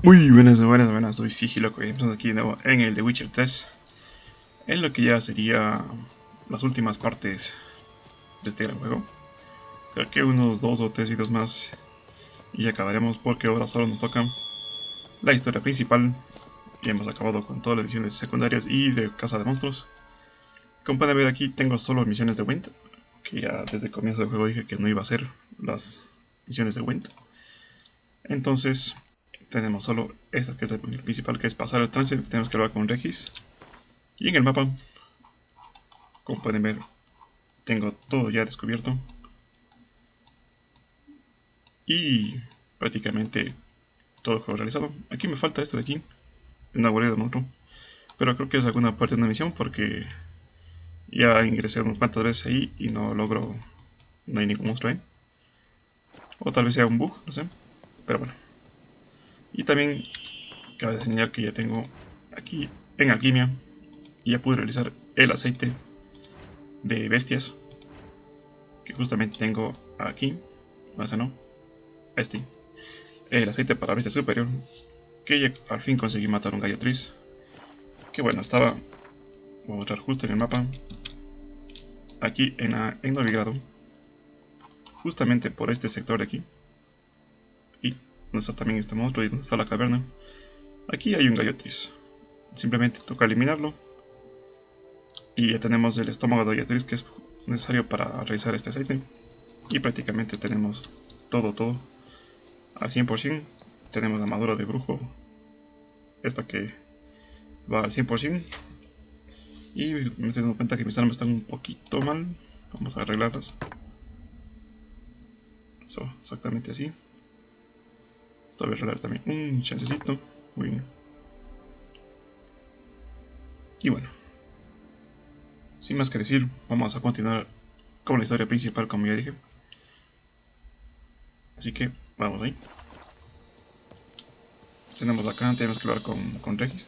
Muy buenas, soy Sigiloco Games, estamos aquí de nuevo en el The Witcher 3, en lo que ya sería las últimas partes de este gran juego. Creo que unos 2 o 3 videos más y ya acabaremos, porque ahora solo nos toca la historia principal y hemos acabado con todas las misiones secundarias y de caza de monstruos. Como pueden ver, aquí tengo solo misiones de Wind, que ya desde el comienzo del juego dije que no iba a hacer las misiones de Wind. Entonces tenemos solo esta, que es el principal, que es pasar el trance. Tenemos que hablar con Regis. Y en el mapa, como pueden ver, tengo todo ya descubierto. Y prácticamente todo el juego realizado. Aquí me falta esto de aquí, una guarida de monstruo. Pero creo que es alguna parte de una misión, porque ya ingresé unas cuantas veces ahí y no logro, no hay ningún monstruo ahí. O tal vez sea un bug, no sé. Pero bueno. Y también cabe señalar que ya tengo aquí en alquimia, y ya pude realizar el aceite de bestias, que justamente tengo aquí. No, el aceite para bestia superior, que ya al fin conseguí matar un gallo tris, que bueno, estaba, voy a mostrar justo en el mapa, aquí en Novigrado, justamente por este sector de aquí, y donde está también este monstruo y donde está la caverna. Aquí hay un gallo tris, simplemente toca eliminarlo, y ya tenemos el estómago de gallo tris, que es necesario para realizar este aceite. Y prácticamente tenemos todo al 100%. Tenemos la armadura de brujo, esta que va al 100%. Y me estoy dando cuenta que mis armas están un poquito mal. Vamos a arreglarlas. Eso, exactamente así. Esto voy a arreglar también un chancecito. Muy bien. Y bueno, sin más que decir, vamos a continuar con la historia principal, como ya dije. Así que vamos ahí. Tenemos acá, tenemos que hablar con Regis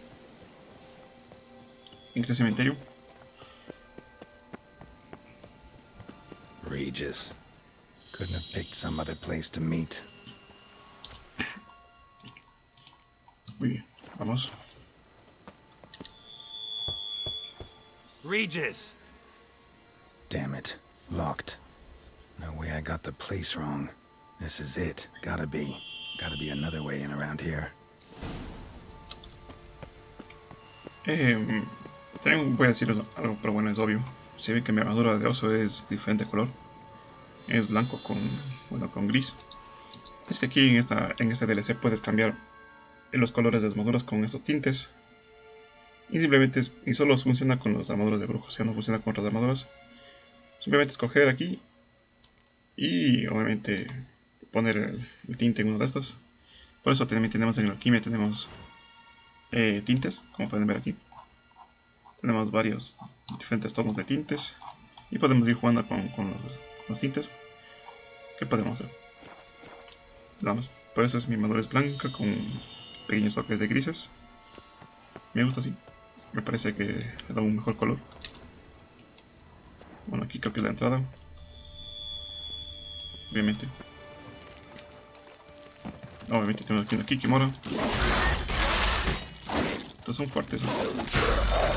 en este cementerio. Regis. Couldn't have picked some other place to meet. Muy bien, vamos. Regis! Damn it. Locked. No way I got the place wrong. This is it. Gotta be. Gotta be another way in around here. También voy a decir algo, pero bueno, es obvio. Se ve que mi armadura de oso es diferente color. Es blanco con gris. Es que aquí en este DLC puedes cambiar los colores de las armaduras con estos tintes. Y simplemente y solo funciona con las armaduras de brujos, ya no funciona con otras armaduras. Simplemente escoger aquí y obviamente poner el tinte en uno de estos. Por eso también tenemos en la alquimia, tenemos tintes, como pueden ver aquí. Tenemos varios diferentes tonos de tintes y podemos ir jugando con los tintes. ¿Qué podemos hacer? Vamos, por eso mi armadura es blanca con pequeños toques de grises. Me gusta así, me parece que le da un mejor color. Bueno, aquí creo que es la entrada, obviamente. Obviamente tenemos aquí una Kikimora. Estos son fuertes, ¿no?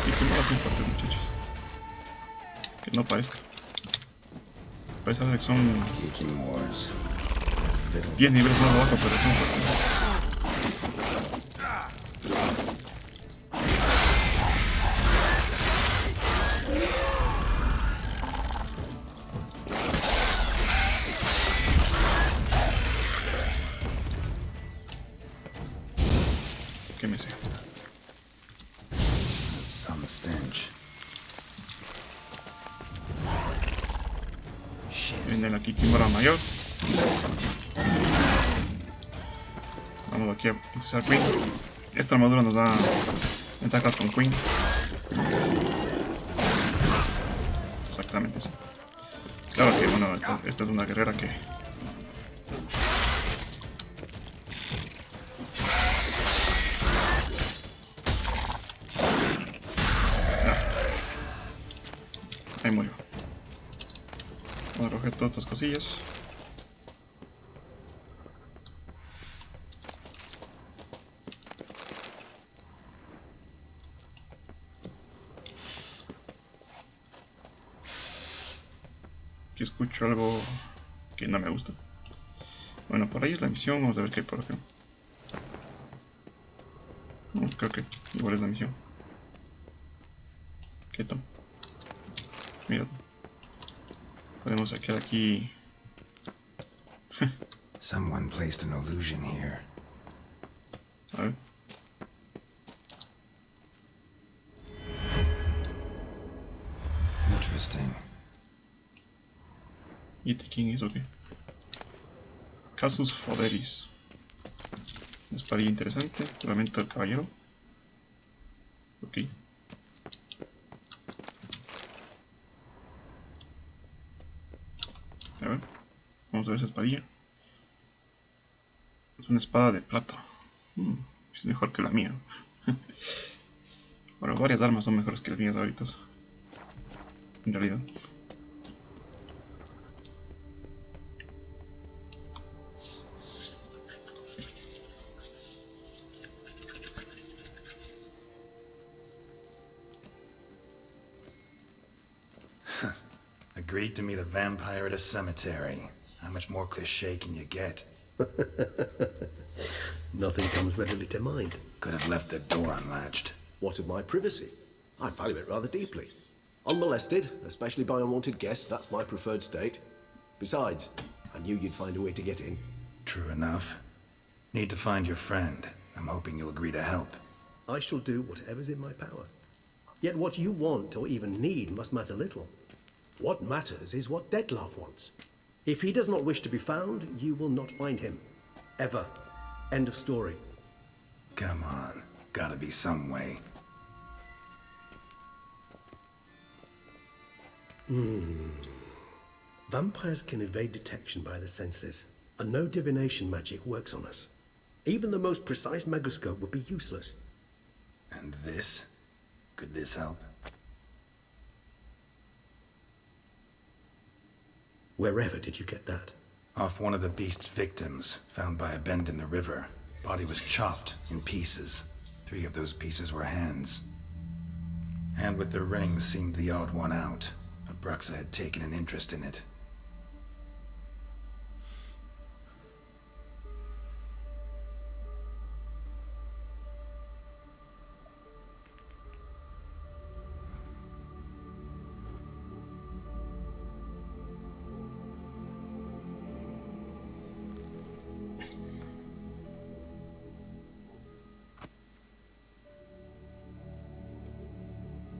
Kikimoras son fuertes, muchachos. Que no parezca. Parece que son 10 niveles más abajo, pero son fuertes. ¿Qué me sé? Some stench. Viene la Kikimora mayor. Vamos aquí a utilizar Queen. Esta armadura nos da ventajas con Queen. Exactamente así. Claro que bueno, esta es una guerrera que... Ahí murió. Vamos a coger todas estas cosillas. que escucho algo que no me gusta. Bueno, por ahí es la misión, vamos a ver qué hay por acá. No, creo que igual es la misión. Quieto. Mira. Podemos sacar aquí. Someone placed an illusion here. A ver. Interesting. ¿Y este quién es o qué? Casus Foderis. Una espadilla interesante. Juramento del caballero. Ok. A ver. Vamos a ver esa espadilla. Es una espada de plata. Es mejor que la mía. Bueno, varias armas son mejores que las mías ahorita. En realidad. Agreed to meet a vampire at a cemetery. How much more cliché can you get? Nothing comes readily to mind. Could have left the door unlatched. What of my privacy? I value it rather deeply. Unmolested, especially by unwanted guests, that's my preferred state. Besides, I knew you'd find a way to get in. True enough. Need to find your friend. I'm hoping you'll agree to help. I shall do whatever's in my power. Yet what you want or even need must matter little. What matters is what Detlef wants. If he does not wish to be found, you will not find him. Ever. End of story. Come on. Gotta be some way. Vampires can evade detection by the senses, and no divination magic works on us. Even the most precise megascope would be useless. And this? Could this help? Wherever did you get that? Off one of the beast's victims, found by a bend in the river. Body was chopped in pieces. 3 of those pieces were hands. Hand with the ring seemed the odd one out. Abruxa had taken an interest in it.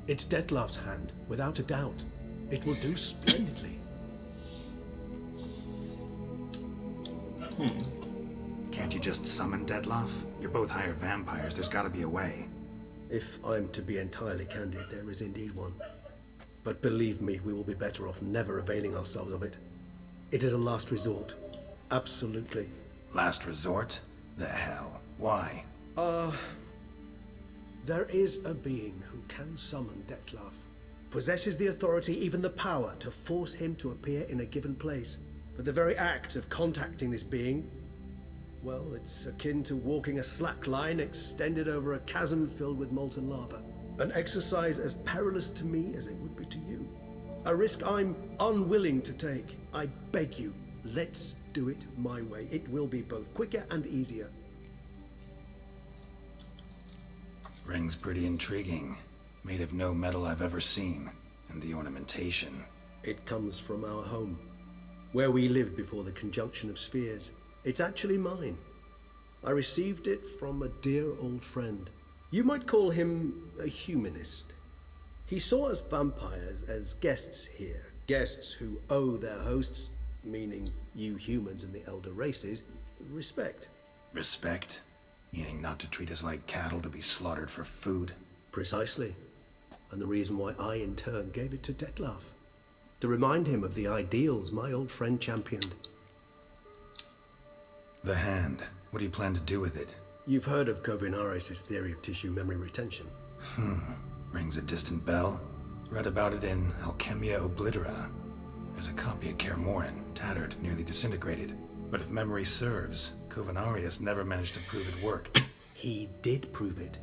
It's Detlef's hand, without a doubt. It will do splendidly. Can't you just summon Detlef? You're both hired vampires, there's gotta be a way. If I'm to be entirely candid, there is indeed one. But believe me, we will be better off never availing ourselves of it. It is a last resort. Absolutely. Last resort? The hell? Why? There is a being who can summon Detlef. Possesses the authority, even the power, to force him to appear in a given place. But the very act of contacting this being, well, it's akin to walking a slack line extended over a chasm filled with molten lava. An exercise as perilous to me as it would be to you. A risk I'm unwilling to take. I beg you, let's do it my way. It will be both quicker and easier. Ring's pretty intriguing. Made of no metal I've ever seen. And the ornamentation. It comes from our home, where we lived before the conjunction of spheres. It's actually mine. I received it from a dear old friend. You might call him a humanist. He saw us vampires as guests here. Guests who owe their hosts, meaning you humans and the elder races, respect. Respect? Meaning not to treat us like cattle to be slaughtered for food? Precisely. And the reason why I in turn gave it to Detlef. To remind him of the ideals my old friend championed. The hand. What do you plan to do with it? You've heard of Covenaris' theory of tissue memory retention. Rings a distant bell. Read about it in Alchemia Oblitera. There's a copy of Kermoran, tattered, nearly disintegrated. But if memory serves, Covenarius never managed to prove it worked. He did prove it,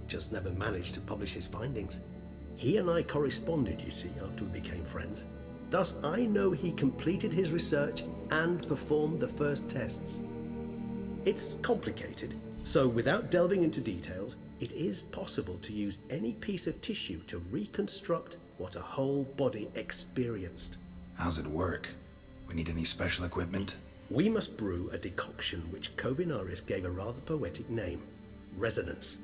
just never managed to publish his findings. He and I corresponded, you see, after we became friends. Thus, I know he completed his research and performed the first tests. It's complicated, so without delving into details, it is possible to use any piece of tissue to reconstruct what a whole body experienced. How's it work? We need any special equipment? We must brew a decoction which Kovinaris gave a rather poetic name, resonance.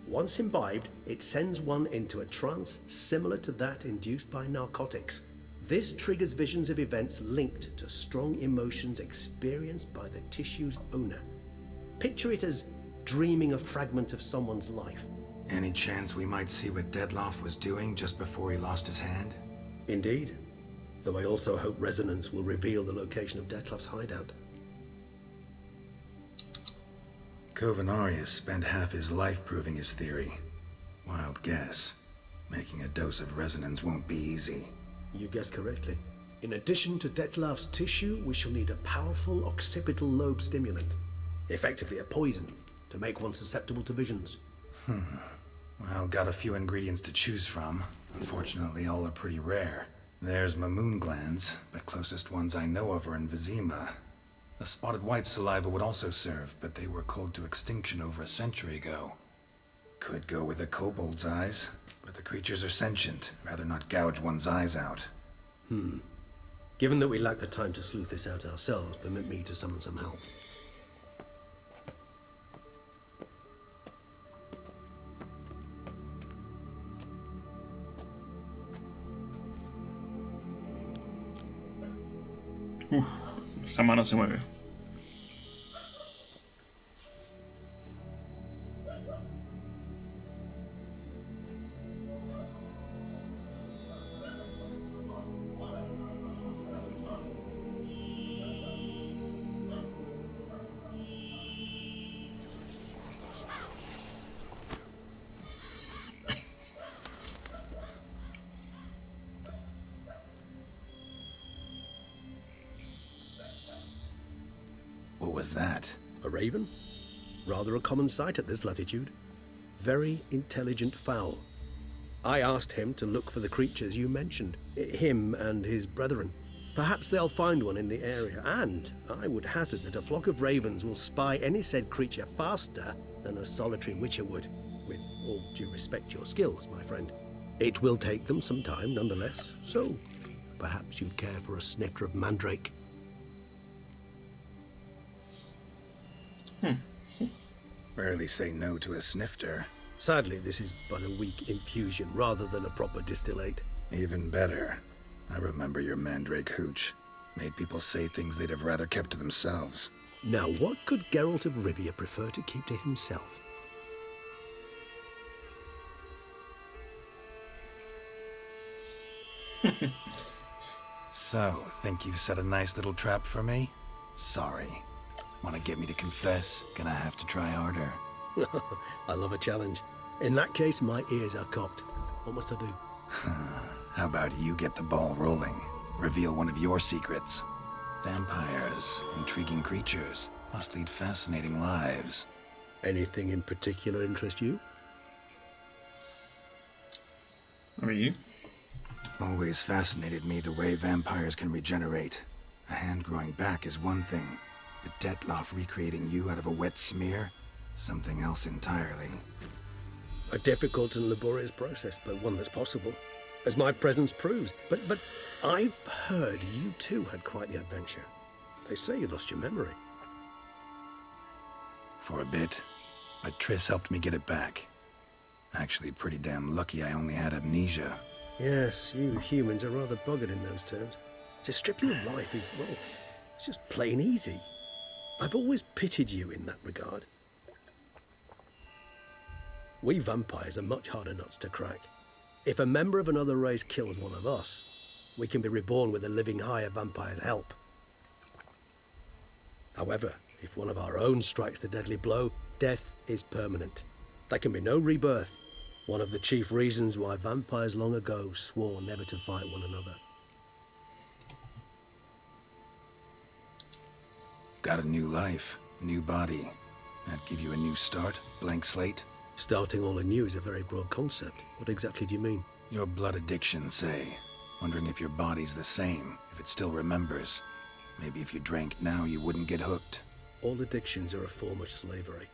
Once imbibed, it sends one into a trance similar to that induced by narcotics. This triggers visions of events linked to strong emotions experienced by the tissue's owner. Picture it as dreaming a fragment of someone's life. Any chance we might see what Dettlaff was doing just before he lost his hand? Indeed. Though I also hope resonance will reveal the location of Dettlaff's hideout. Kovinaris spent half his life proving his theory. Wild guess. Making a dose of resonance won't be easy. You guessed correctly. In addition to Dettlaff's tissue, we shall need a powerful occipital lobe stimulant. Effectively a poison, to make one susceptible to visions. Well, got a few ingredients to choose from. Unfortunately, all are pretty rare. There's Mamoon glands, but closest ones I know of are in Vizima. A spotted white saliva would also serve, but they were cold to extinction over a century ago. Could go with a kobold's eyes, but the creatures are sentient. Rather not gouge one's eyes out. Given that we lack the time to sleuth this out ourselves, permit me to summon some help. Uf, esa mano se mueve. What was that? A raven? Rather a common sight at this latitude. Very intelligent fowl. I asked him to look for the creatures you mentioned, him and his brethren. Perhaps they'll find one in the area, and I would hazard that a flock of ravens will spy any said creature faster than a solitary witcher would, with all due respect to your skills, my friend. It will take them some time nonetheless, so perhaps you'd care for a snifter of mandrake. Rarely say no to a snifter. Sadly, this is but a weak infusion rather than a proper distillate. Even better. I remember your mandrake hooch. Made people say things they'd have rather kept to themselves. Now, what could Geralt of Rivia prefer to keep to himself? So, think you've set a nice little trap for me? Sorry. Want to get me to confess? Gonna have to try harder. I love a challenge. In that case, my ears are cocked. What must I do? How about you get the ball rolling? Reveal one of your secrets. Vampires, intriguing creatures, must lead fascinating lives. Anything in particular interest you? Me? Always fascinated me the way vampires can regenerate. A hand growing back is one thing, but Dettlaff recreating you out of a wet smear? Something else entirely. A difficult and laborious process, but one that's possible, as my presence proves. But I've heard you too had quite the adventure. They say you lost your memory. For a bit, but Triss helped me get it back. Actually, pretty damn lucky I only had amnesia. Yes, you humans are rather buggered in those terms. To strip you of life is, well, it's just plain easy. I've always pitied you in that regard. We vampires are much harder nuts to crack. If a member of another race kills one of us, we can be reborn with a living higher vampire's help. However, if one of our own strikes the deadly blow, death is permanent. There can be no rebirth. One of the chief reasons why vampires long ago swore never to fight one another. Got a new life, a new body. That give you a new start, blank slate? Starting all anew is a very broad concept. What exactly do you mean? Your blood addiction, say. Wondering if your body's the same, if it still remembers. Maybe if you drank now, you wouldn't get hooked. All addictions are a form of slavery.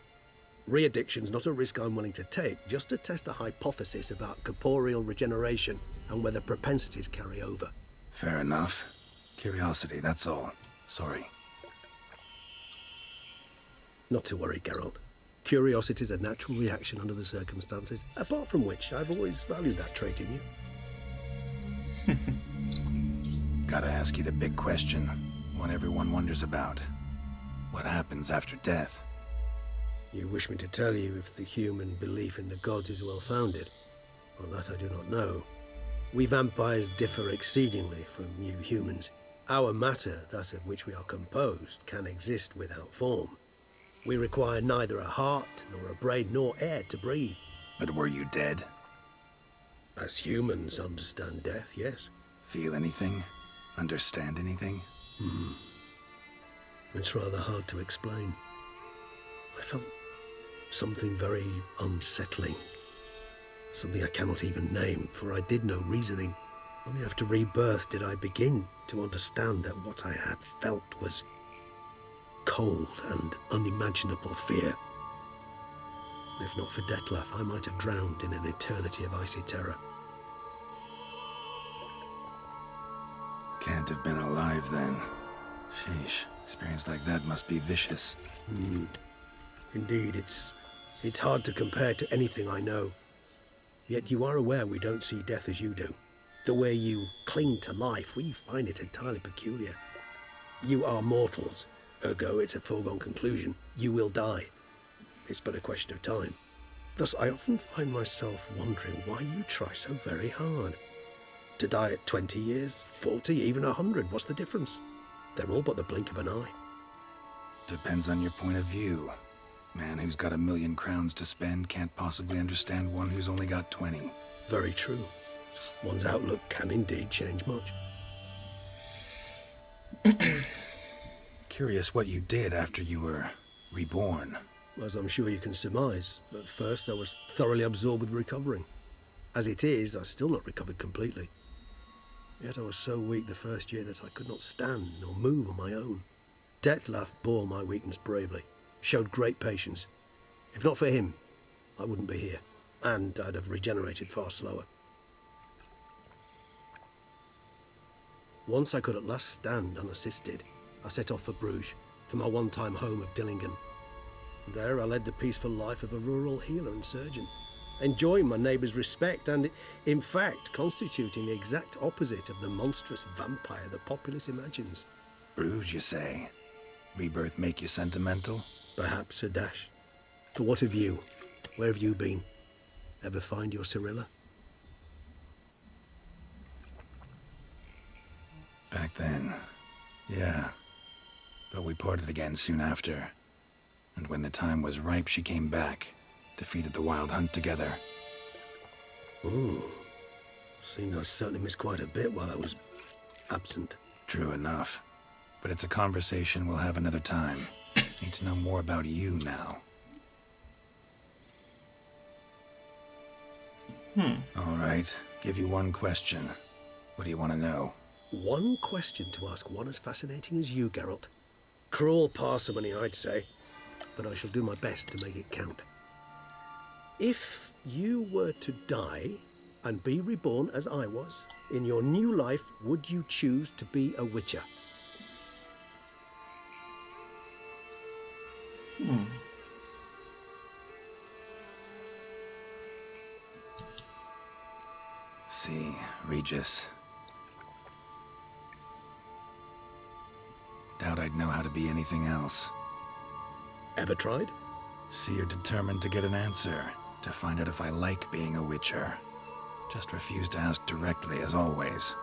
Re-addiction's not a risk I'm willing to take, just to test a hypothesis about corporeal regeneration and whether propensities carry over. Fair enough. Curiosity, that's all. Sorry. Not to worry, Geralt. Curiosity is a natural reaction under the circumstances, apart from which I've always valued that trait in you. Gotta ask you the big question, one everyone wonders about. What happens after death? You wish me to tell you if the human belief in the gods is well-founded? Well, that I do not know. We vampires differ exceedingly from you humans. Our matter, that of which we are composed, can exist without form. We require neither a heart, nor a brain, nor air to breathe. But were you dead? As humans understand death, yes. Feel anything? Understand anything? It's rather hard to explain. I felt something very unsettling. Something I cannot even name, for I did no reasoning. Only after rebirth did I begin to understand that what I had felt was cold and unimaginable fear. If not for Detlef, I might have drowned in an eternity of icy terror. Can't have been alive then. Sheesh, experience like that must be vicious. Indeed, it's hard to compare to anything I know. Yet you are aware we don't see death as you do. The way you cling to life, we find it entirely peculiar. You are mortals, ergo it's a foregone conclusion. You will die. It's but a question of time. Thus, I often find myself wondering why you try so very hard. To die at 20 years, 40, even 100, what's the difference? They're all but the blink of an eye. Depends on your point of view. Man who's got 1,000,000 crowns to spend can't possibly understand one who's only got 20. Very true. One's outlook can indeed change much. Curious what you did after you were reborn. As I'm sure you can surmise, but first I was thoroughly absorbed with recovering. As it is, I've still not recovered completely. Yet I was so weak the first year that I could not stand nor move on my own. Detlef bore my weakness bravely, showed great patience. If not for him, I wouldn't be here, and I'd have regenerated far slower. Once I could at last stand unassisted, I set off for Bruges, for my one-time home of Dillingen. There I led the peaceful life of a rural healer and surgeon, enjoying my neighbours' respect and, in fact, constituting the exact opposite of the monstrous vampire the populace imagines. Bruges, you say? Rebirth make you sentimental? Perhaps a dash. But what of you? Where have you been? Ever find your Cyrilla? Back then, yeah. But we parted again soon after. And when the time was ripe, she came back. Defeated the Wild Hunt together. Ooh. Seems I certainly missed quite a bit while I was absent. True enough. But it's a conversation we'll have another time. Need to know more about you now. All right. Give you one question. What do you want to know? One question to ask one as fascinating as you, Geralt. Cruel parsimony, I'd say, but I shall do my best to make it count. If you were to die and be reborn as I was, in your new life, would you choose to be a witcher? See, Regis. Doubt I'd know how to be anything else. Ever tried? See, you're determined to get an answer, to find out if I like being a witcher. Just refuse to ask directly, as always.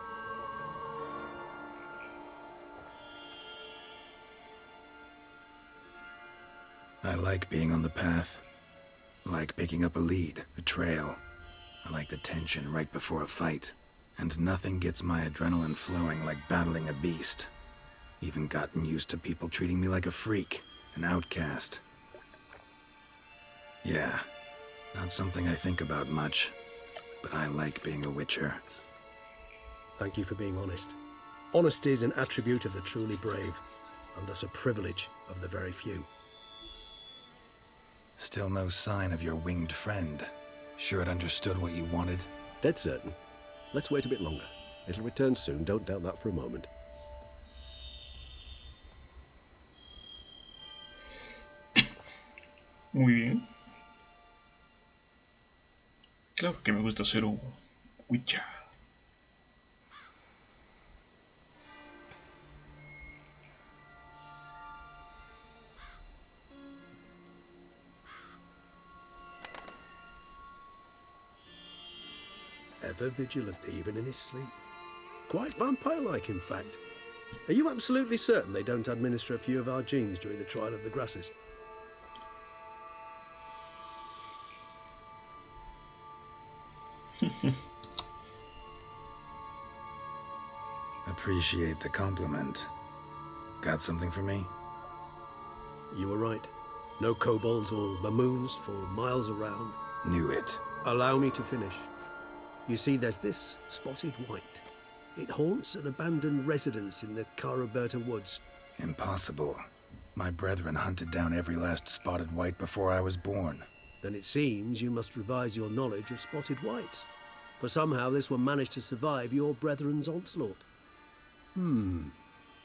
I like being on the path. Like picking up a lead, a trail. I like the tension right before a fight. And nothing gets my adrenaline flowing like battling a beast. Even gotten used to people treating me like a freak, an outcast. Yeah, not something I think about much, but I like being a witcher. Thank you for being honest. Honesty is an attribute of the truly brave, and thus a privilege of the very few. Still no sign of your winged friend. Sure it understood what you wanted? Dead certain. Let's wait a bit longer. It'll return soon, don't doubt that for a moment. Muy bien. Claro que me gusta ser un Witcher. Ever vigilant, even in his sleep. Quite vampire-like, in fact. Are you absolutely certain they don't administer a few of our genes during the trial of the grasses? Appreciate the compliment. Got something for me? You were right. No kobolds or mamoons for miles around. Knew it. Allow me to finish. You see, there's this spotted white. It haunts an abandoned residence in the Caraberta woods. Impossible. My brethren hunted down every last spotted white before I was born. Then it seems you must revise your knowledge of spotted whites. For somehow this one managed to survive your brethren's onslaught.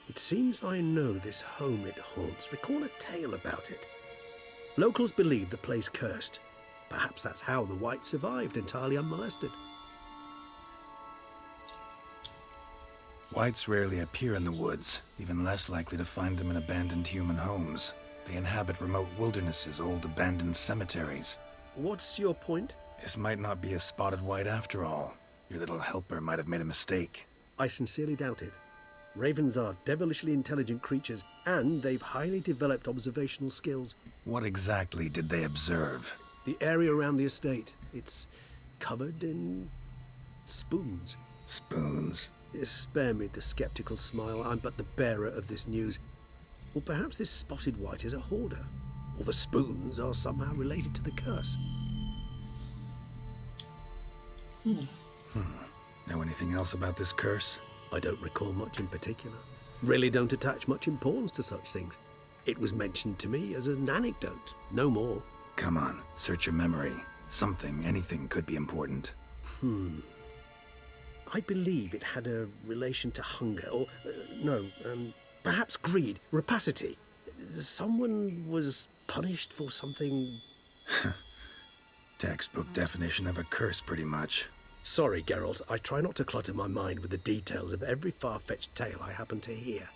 It seems I know this home it haunts. Recall a tale about it. Locals believe the place cursed. Perhaps that's how the whites survived entirely unmolested. Whites rarely appear in the woods, even less likely to find them in abandoned human homes. They inhabit remote wildernesses, old abandoned cemeteries. What's your point? This might not be a spotted white after all. Your little helper might have made a mistake. I sincerely doubt it. Ravens are devilishly intelligent creatures, and they've highly developed observational skills. What exactly did they observe? The area around the estate, it's covered in spoons. Spoons? Spare me the skeptical smile. I'm but the bearer of this news. Or perhaps this spotted white is a hoarder. Or the spoons are somehow related to the curse. Know anything else about this curse? I don't recall much in particular. Really don't attach much importance to such things. It was mentioned to me as an anecdote, no more. Come on, search your memory. Something, anything could be important. I believe it had a relation to hunger, or perhaps greed, rapacity. Someone was punished for something. Textbook definition of a curse, pretty much. Sorry, Geralt, I try not to clutter my mind with the details of every far-fetched tale I happen to hear.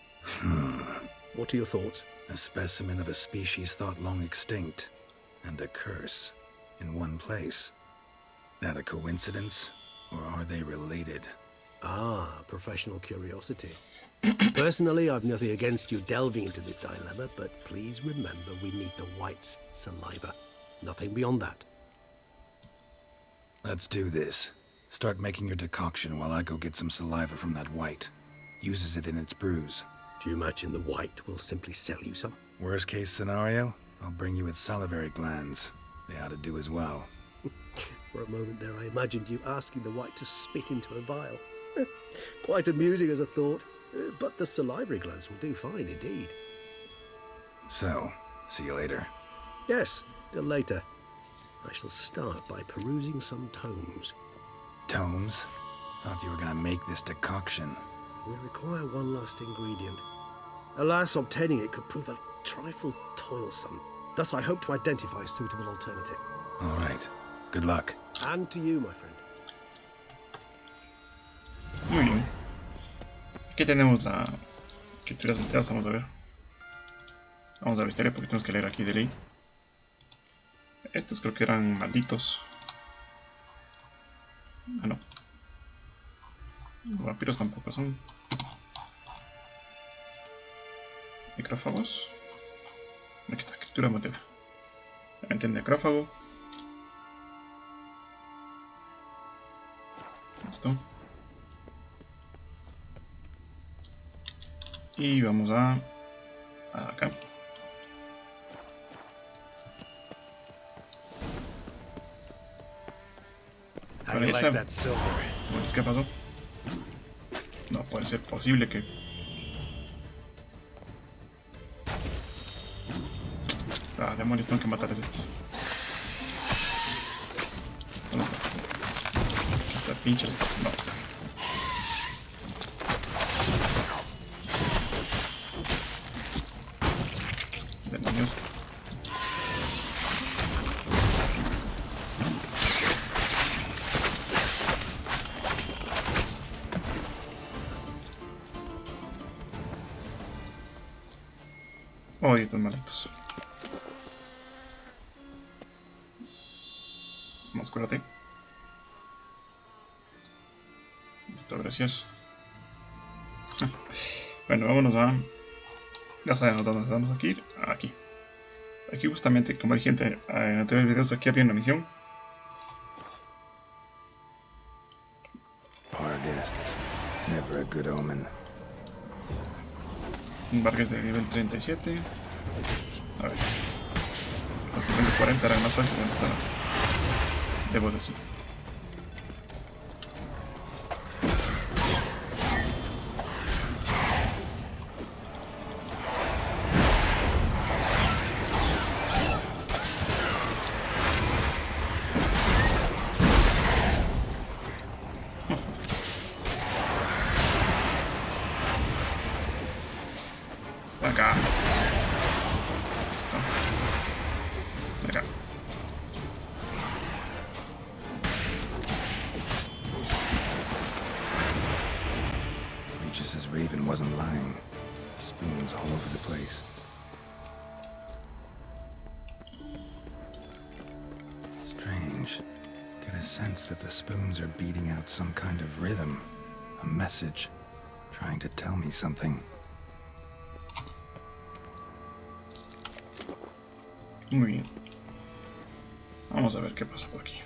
What are your thoughts? A specimen of a species thought long extinct, and a curse, in one place. That a coincidence, or are they related? Ah, professional curiosity. Personally, I've nothing against you delving into this dilemma, but please remember we need the white's saliva. Nothing beyond that. Let's do this. Start making your decoction while I go get some saliva from that white. Uses it in its brews. Do you imagine the white will simply sell you some? Worst case scenario, I'll bring you its salivary glands. They ought to do as well. For a moment there, I imagined you asking the white to spit into a vial. Quite amusing as a thought, but the salivary glands will do fine indeed. So, see you later. Yes, till later. I shall start by perusing some tomes. Tomes? Thought you were gonna make this decoction. We require one last ingredient. Alas, obtaining it could prove a trifle toilsome. Thus, I hope to identify a suitable alternative. All right. Good luck. And to you, my friend. Muy bien. Aquí tenemos la escrituras volteadas, vamos a ver. Vamos a la historia porque tenemos que leer aquí de ley. Estos creo que eran malditos. Ah, no. Los vampiros tampoco son. Necrófagos. Aquí está, escritura montera. El necrófago. Listo. Y vamos a acá. How do you like that silver? Bueno, ¿qué pasó? puede ser posible que... Ah, demonios, tengo que matar a estos. ¿Dónde está? Esta pinche está... No. Demonios. Oh, estos malditos. Vamos, cúrate. Listo, gracias. Bueno, vámonos a... Ya sabemos dónde vamos a ir. Aquí. Aquí justamente, como dije en anteriores videos, aquí había una misión. Our guests, never a good omen. Un Vargas de nivel 37. A ver. Los niveles 40 eran más fáciles de matar. Debo decir. Acá. Listo. Acá. Regis' raven wasn't lying. Spoons all over the place. Strange. Get a sense that the spoons are beating out some kind of rhythm. A message. Trying to tell me something. Muy bien. Vamos a ver qué pasa por aquí.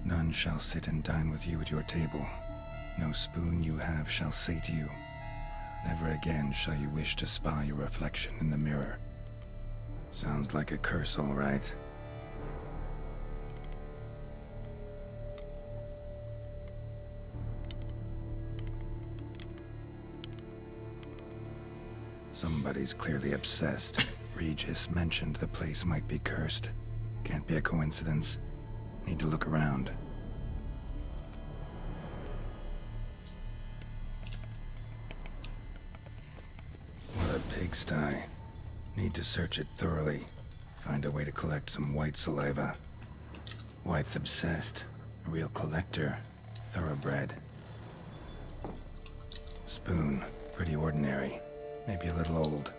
None shall sit and dine with you at your table. No spoon you have shall say to you. Never again shall you wish to spy your reflection in the mirror. Sounds like a curse, all right. Somebody's clearly obsessed. Regis mentioned the place might be cursed. Can't be a coincidence. Need to look around. What a pigsty. Need to search it thoroughly. Find a way to collect some white saliva. White's obsessed. A real collector. Thoroughbred. Spoon. Pretty ordinary. Maybe a little old.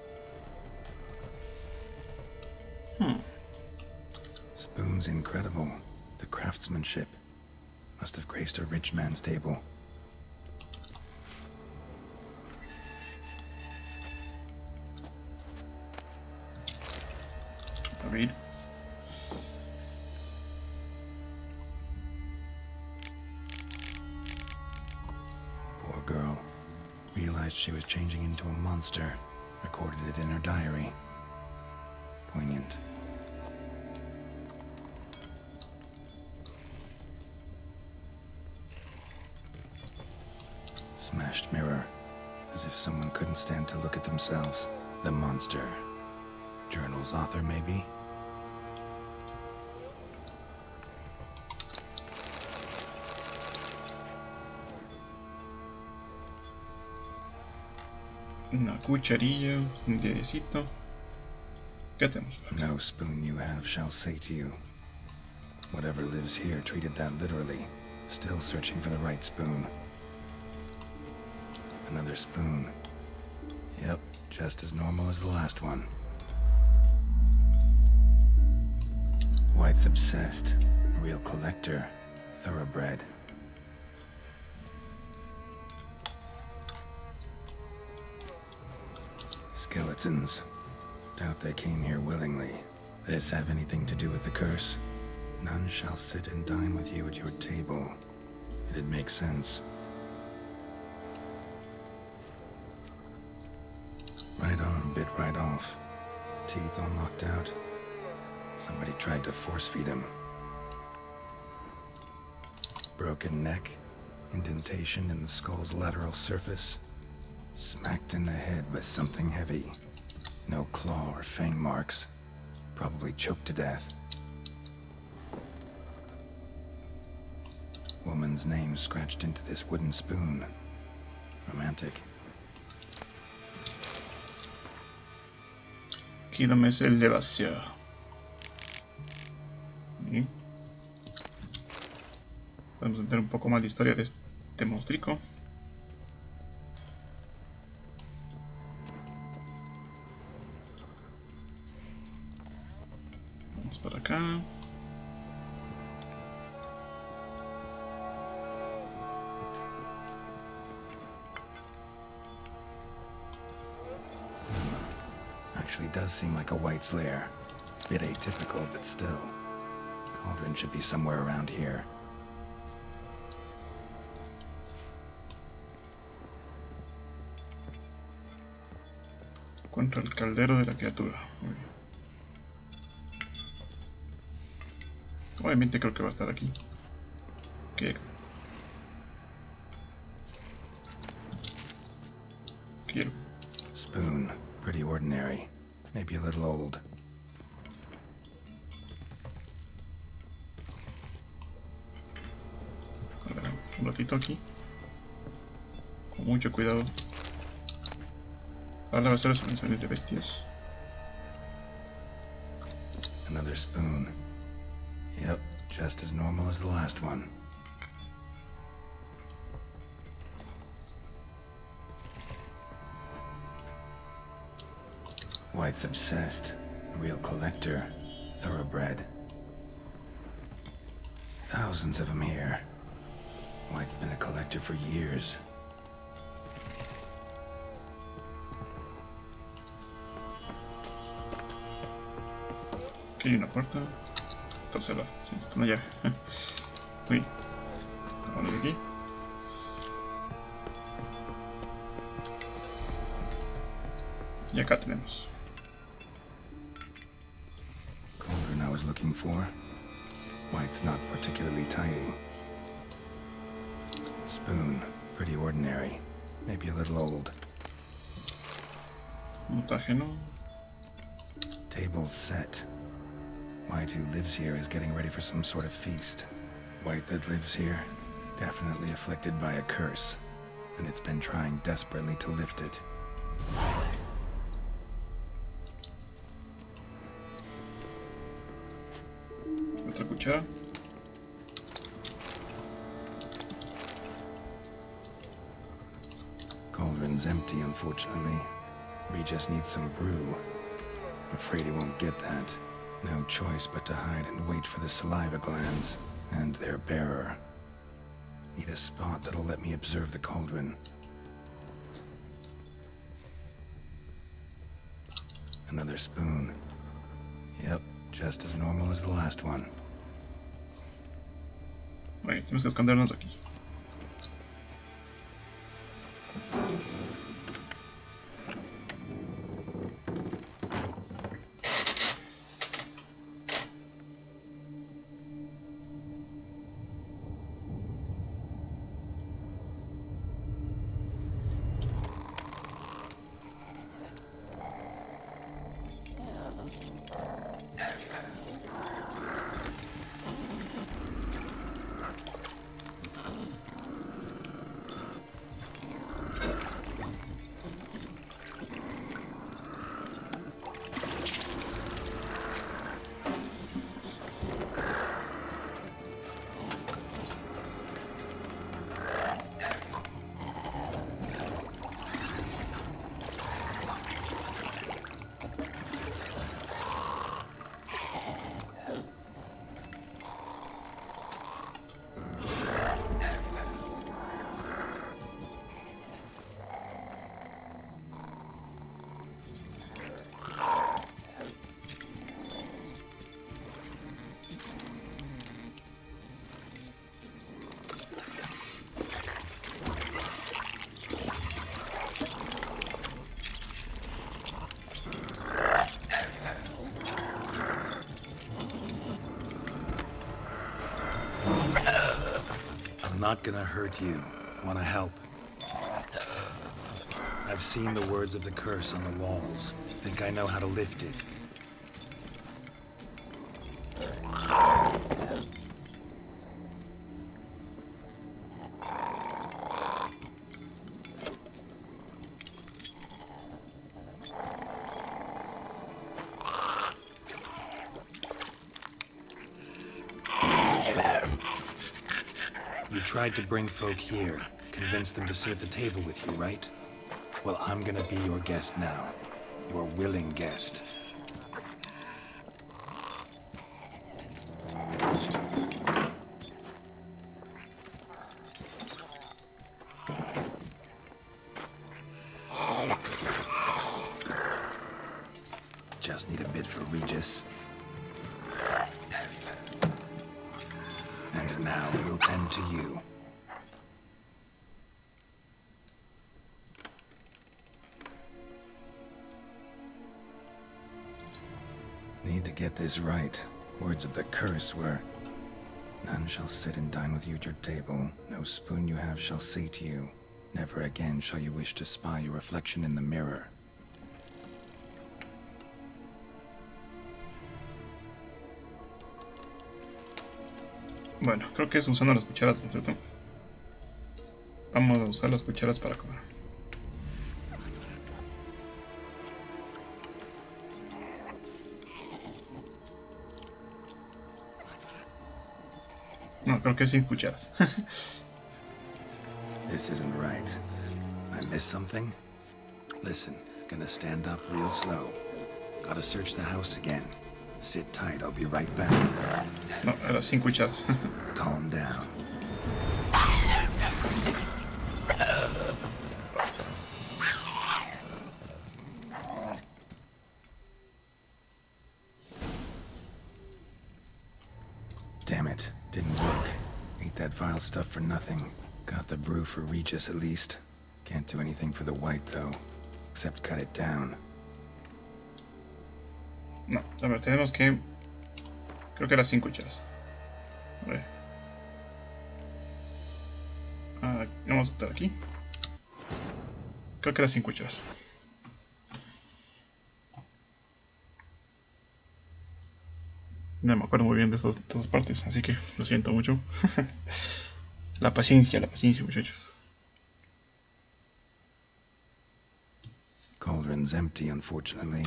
Spoon's incredible. The craftsmanship. Must have graced a rich man's table. Read. Poor girl. Realized she was changing into a monster. Recorded it in her diary. Poignant. Smashed mirror. As if someone couldn't stand to look at themselves. The monster. Journal's author, maybe? Una cucharilla, un diarecito. ¿Qué tenemos? No spoon you have shall say to you. Whatever lives here treated that literally. Still searching for the right spoon. Another spoon. Yep, just as normal as the last one. White's obsessed. A real collector. Thoroughbred. Skeletons. Doubt they came here willingly. This have anything to do with the curse? None shall sit and dine with you at your table. It'd make sense. Right bit right off. Teeth all knocked out. Somebody tried to force feed him. Broken neck, indentation in the skull's lateral surface. Smacked in the head with something heavy. No claw or fang marks. Probably choked to death. Woman's name scratched into this wooden spoon. Romantic. Kilómetros de elevación. Y podemos entender un poco más la historia de este monstruo. Vamos para acá. Actually does seem like a White's lair. Bit atypical, but still. Cauldron should be somewhere around here. Encuentra el caldero de la criatura. Muy bien. Obviamente creo que va a estar aquí. ¿Qué? Quiero. Spoon. Pretty ordinary. Maybe a little old. A ver, un ratito aquí. Con mucho cuidado. Para hacer las funciones de bestias. Another spoon. Yep, just as normal as the last one. White's obsessed. A real collector. Thoroughbred. Thousands of them here. White's been a collector for years. Aquí hay una puerta. Entonces la siento una llave. Uy. Vamos de aquí. Y acá tenemos. Cauldron I was looking for. White's not particularly tidy. Spoon, pretty ordinary. Maybe a little old. Mutágeno. Table set. White, who lives here, is getting ready for some sort of feast. White that lives here, definitely afflicted by a curse, and it's been trying desperately to lift it. Otra cuchara. Cauldron's empty, unfortunately. We just need some brew. Afraid he won't get that. No choice but to hide and wait for the saliva glands and their bearer. Need a spot that'll let me observe the cauldron. Another spoon. Yep, just as normal as the last one. Oye, tenemos que escondernos aquí. I'm not gonna hurt you. Wanna help? I've seen the words of the curse on the walls. Think I know how to lift it. You tried to bring folk here, convince them to sit at the table with you, right? Well, I'm gonna be your guest now. Your willing guest. Just need a bit for Regis. And now we'll tend to you. Need to get this right. Words of the curse were, none shall sit and dine with you at your table. No spoon you have shall sate you. Never again shall you wish to spy your reflection in the mirror. Bueno, creo que es usando las cucharas, ¿no es cierto? Vamos a usar las cucharas para comer. No, creo que sin cucharas. This isn't right. I missed something? Listen, gonna stand up real slow. Gotta search the house again. Sit tight, I'll be right back. No, era sin cucharas. Calm down. Damn it, didn't work. Ate that vile stuff for nothing. Got the brew for Regis at least. Can't do anything for the white though, except cut it down. No, a ver, tenemos que... Creo que era sin cucharas. A ver. Vamos a estar aquí. Creo que era sin cucharas. No me acuerdo muy bien de estas partes, así que lo siento mucho. La paciencia, muchachos. Cauldron's empty, unfortunately.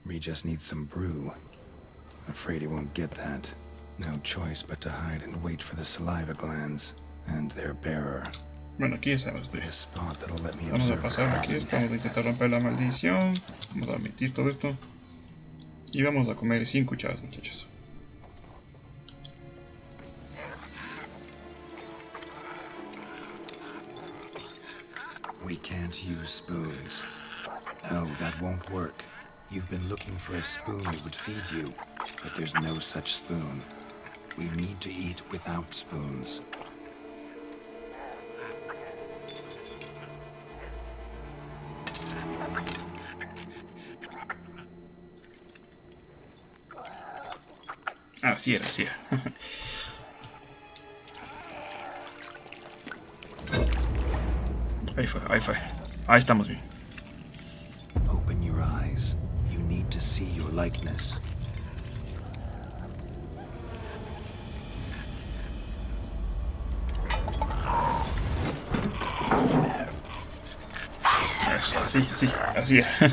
Regis needs some brew. Afraid he won't get that. No choice but to hide and wait for the saliva glands and their bearer. Bueno, aquí estamos. A spot that'll let me Vamos a observe pasar her. aquí esto, vamos a intentar romper la maldición. Vamos a omitir todo esto. Y vamos a comer sin cucharas, muchachos. We can't use spoons. No, that won't work. You've been looking for a spoon that would feed you, but there's no such spoon. We need to eat without spoons. Así era, así era. Ahí fue, ahí fue. Ahí estamos bien. Open your eyes. You need to see your likeness. Eso, así, así, así era.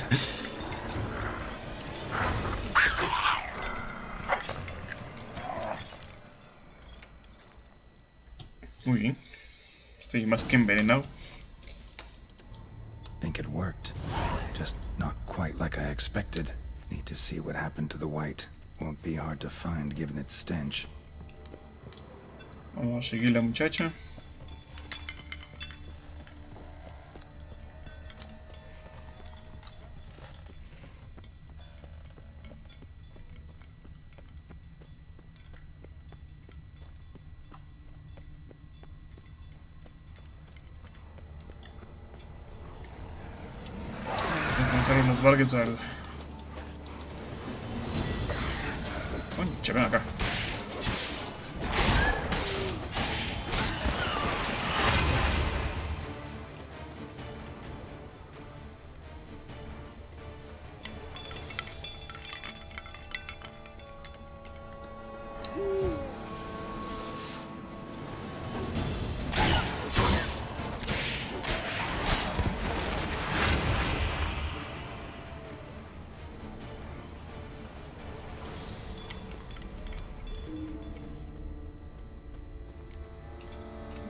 Muy bien. Estoy más que envenenado. Think it worked. Just not quite like I expected. Need to see what happened to the white. Won't be hard to find given its stench. Vamos a seguir la muchacha. Lanzar unos bargets al... Concha, ven acá.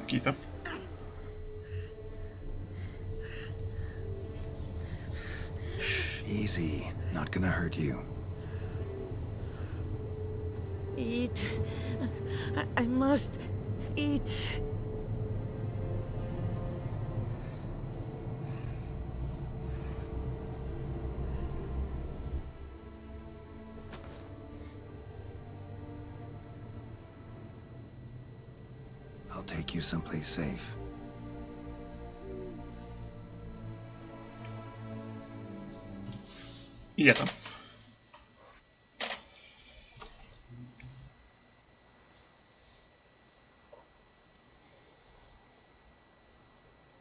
Aquí está. Shh, easy. Not gonna hurt you. Eat. I must eat. I'll take you someplace safe. Y ya está.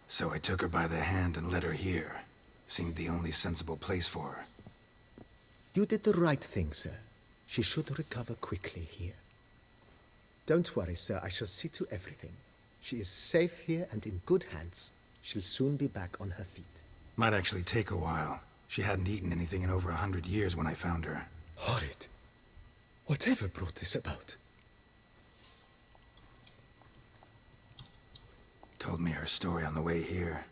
So I took her by the hand and led her here. Seemed the only sensible place for her. You did the right thing, sir. She should recover quickly here. Don't worry, sir. I shall see to everything. She is safe here and in good hands. She'll soon be back on her feet. Might actually take a while. She hadn't eaten anything in over 100 years when I found her. Horrid. Whatever brought this about? Told me her story on the way here.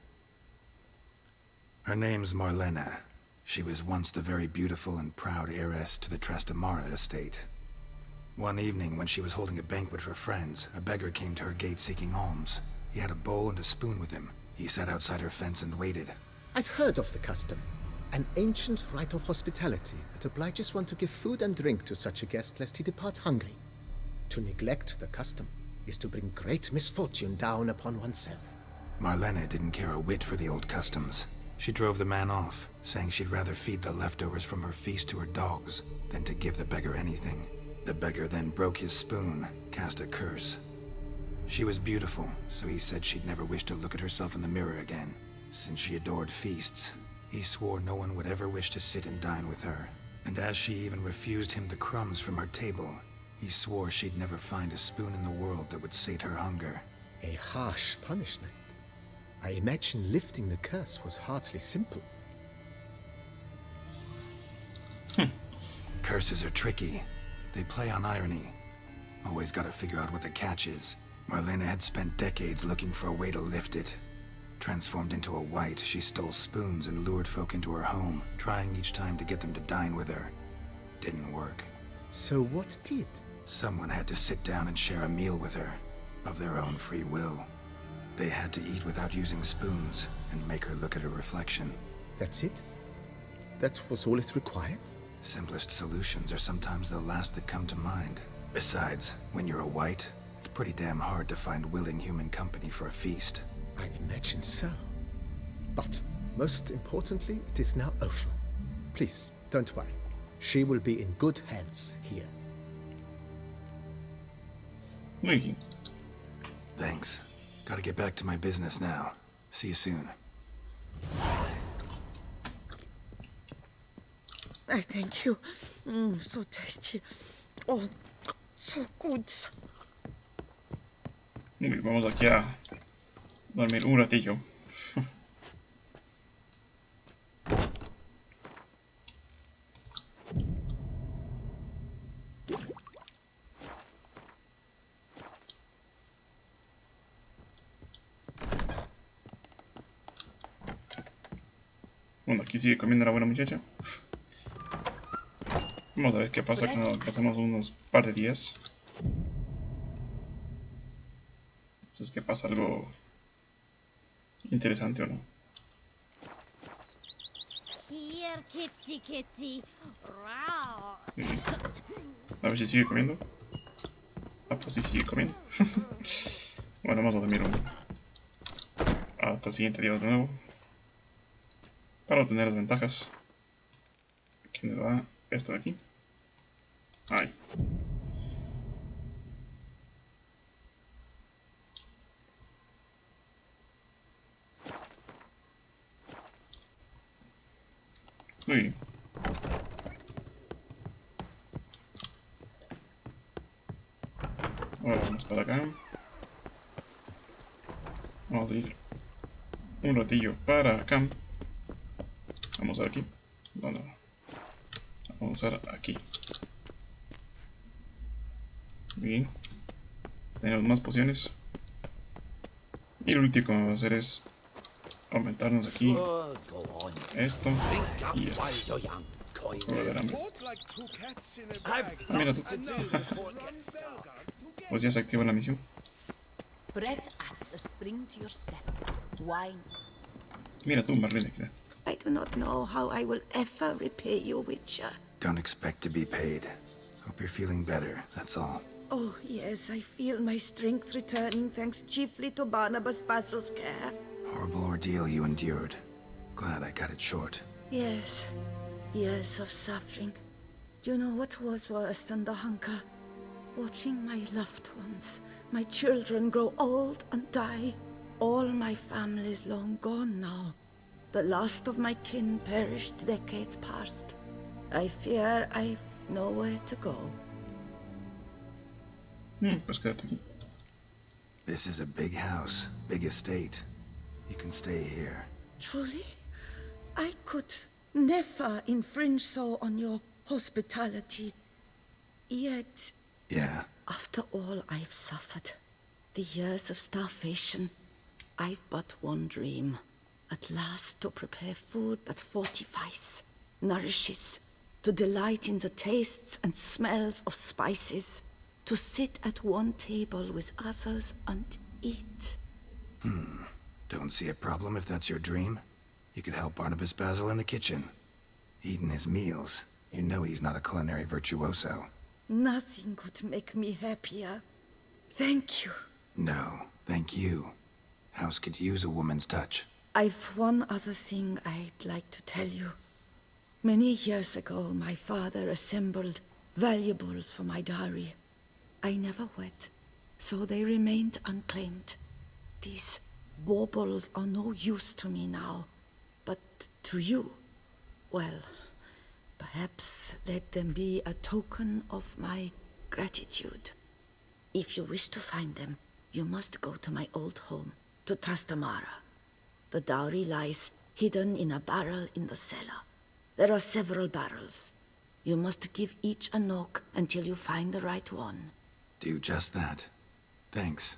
Her name's Marlena. She was once the very beautiful and proud heiress to the Trastamara estate. One evening, when she was holding a banquet for friends, a beggar came to her gate seeking alms. He had a bowl and a spoon with him. He sat outside her fence and waited. I've heard of the custom. An ancient rite of hospitality that obliges one to give food and drink to such a guest lest he depart hungry. To neglect the custom is to bring great misfortune down upon oneself. Marlena didn't care a whit for the old customs. She drove the man off, saying she'd rather feed the leftovers from her feast to her dogs than to give the beggar anything. The beggar then broke his spoon, cast a curse. She was beautiful, so he said she'd never wish to look at herself in the mirror again. Since she adored feasts, he swore no one would ever wish to sit and dine with her. And as she even refused him the crumbs from her table, he swore she'd never find a spoon in the world that would sate her hunger. A harsh punishment. I imagine lifting the curse was hardly simple. Curses are tricky. They play on irony. Always gotta figure out what the catch is. Marlena had spent decades looking for a way to lift it. Transformed into a wight, she stole spoons and lured folk into her home, trying each time to get them to dine with her. Didn't work. So what did? Someone had to sit down and share a meal with her, of their own free will. They had to eat without using spoons, and make her look at her reflection. That's it? That was all it required? Simplest solutions are sometimes the last that come to mind. Besides, when you're a wight, it's pretty damn hard to find willing human company for a feast. I imagine so. But, most importantly, it is now over. Please, don't worry. She will be in good hands here. Muy bien. Thanks. Gotta get back to my business now. See you soon. I thank you. So tasty. Oh, so good. Muy bien, vamos aquí a dormir un ratillo. Bueno, aquí sigue comiendo la buena muchacha. Vamos a ver qué pasa cuando pasamos unos par de días. Si es que pasa algo interesante o no. Here, kitty, kitty. Rawr. A ver si sigue comiendo. Ah, pues sí sigue comiendo. Bueno, vamos a dormir hasta el siguiente día de nuevo. Para obtener las ventajas. Aquí me va esto de aquí. Ahí. Muy bien. Ahora vamos para acá. Vamos a ir un ratillo para acá. Vamos a ver aquí. ¿Dónde va? Vamos a ver aquí. Bien. Tenemos más pociones. Y lo último que vamos a hacer es aumentarnos aquí esto y esto. Voy a dar hambre. Ah, mira tú. Pues ya se activa la misión. Bread adds a spring to your step. Wine. Mira tú, Marlene. I do not know how I will ever repay you, Witcher. Don't expect to be paid. Hope you're feeling better, that's all. Oh, yes, I feel my strength returning thanks chiefly to Barnabas Basil's care. Horrible ordeal you endured. Glad I cut it short. Yes, years of suffering. Do you know what was worse than the hunger? Watching my loved ones, my children grow old and die. All my family is long gone now. The last of my kin perished decades past. I fear I've nowhere to go. Pues quédate aquí. This is a big house, big estate. You can stay here. Truly? I could never infringe so on your hospitality. Yet, Yeah, after all I've suffered, the years of starvation, I've but one dream. At last to prepare food that fortifies, nourishes, to delight in the tastes and smells of spices, to sit at one table with others and eat. don't see a problem if that's your dream. You could help Barnabas Basil in the kitchen. Eating his meals. You know he's not a culinary virtuoso. Nothing could make me happier. Thank you. No, thank you. House could use a woman's touch. I've one other thing I'd like to tell you. Many years ago, my father assembled valuables for my dowry. I never wed, so they remained unclaimed. These baubles are no use to me now, but to you, well, perhaps let them be a token of my gratitude. If you wish to find them, you must go to my old home, to Trastamara. The dowry lies hidden in a barrel in the cellar. There are several barrels. You must give each a knock until you find the right one. Do just that. Thanks.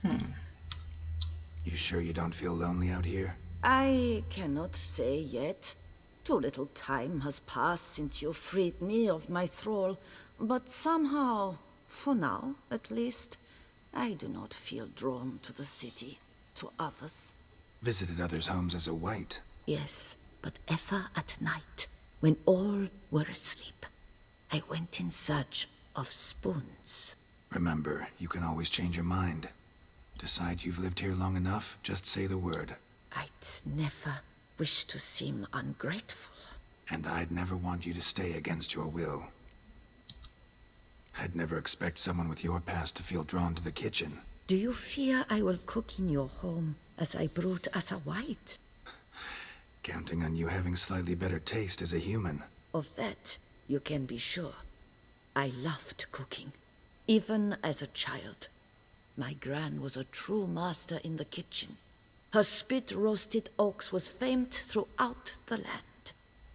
You sure you don't feel lonely out here? I cannot say yet. Too little time has passed since you freed me of my thrall, but somehow, for now at least, I do not feel drawn to the city, to others. Visited others' homes as a white. Yes, but ever at night, when all were asleep, I went in search of spoons. Remember, you can always change your mind. Decide you've lived here long enough, just say the word. I'd never wish to seem ungrateful. And I'd never want you to stay against your will. I'd never expect someone with your past to feel drawn to the kitchen. Do you fear I will cook in your home as I brewed as a white? Counting on you having slightly better taste as a human. Of that, you can be sure. I loved cooking, even as a child. My gran was a true master in the kitchen. Her spit-roasted oaks was famed throughout the land.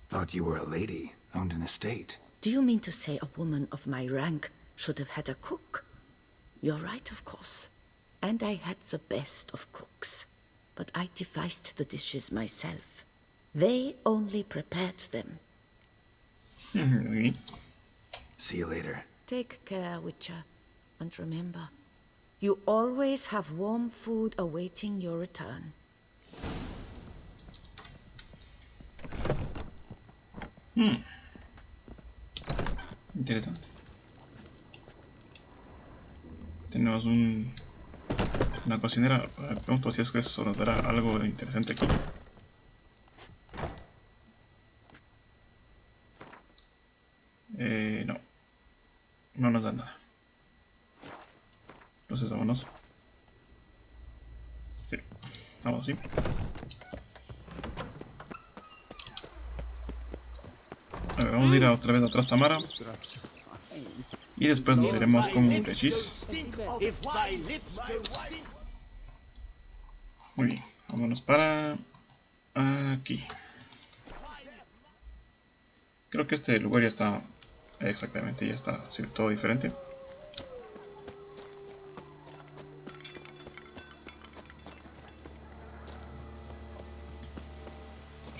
Thought you were a lady, owned an estate. Do you mean to say a woman of my rank should have had a cook? You're right, of course. And I had the best of cooks. But I devised the dishes myself. They only prepared them. See you later. Take care, Witcher. And remember, you always have warm food awaiting your return. Interesante. Tenemos una cocinera. Pregunto si es que eso nos dará algo interesante aquí. No. No nos da nada. Entonces vámonos. Sí. Vamos así. A ver, vamos a ir otra vez a Trastamara. Y después nos iremos con Rechis. Muy bien, vámonos para aquí. Creo que este lugar ya está exactamente, ya está todo diferente.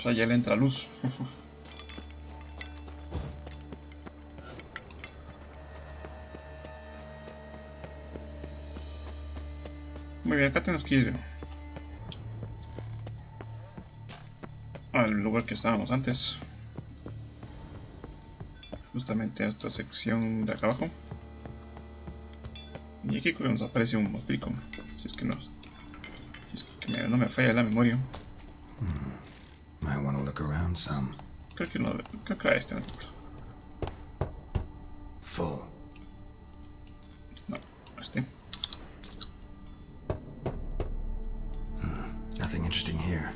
O sea, ya le entra luz. Muy bien, acá tenemos que ir al lugar que estábamos antes. Justamente a esta sección de acá abajo. Y aquí creo que nos aparece un mostrico. Si es que no, no me falla la memoria. Might want to look around some. Creo que no, creo que era este, no. Full. No, este. Nothing interesting here.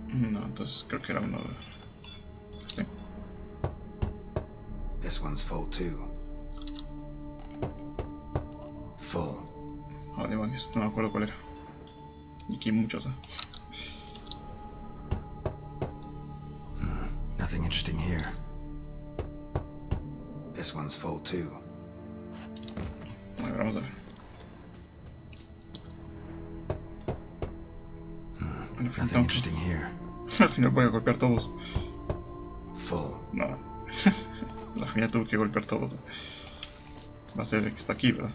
No, entonces creo que era uno de este. This one's full too. Full. Oh, demonios, no me acuerdo cuál era. Y aquí hay muchos, ¿eh? Nothing interesting here. This one's full too. A ver, vamos a ver. Al final, Nothing interesting here. al final voy a golpear todos. Full. No. Al final tuve que golpear todos. Va a ser el que está aquí, ¿verdad?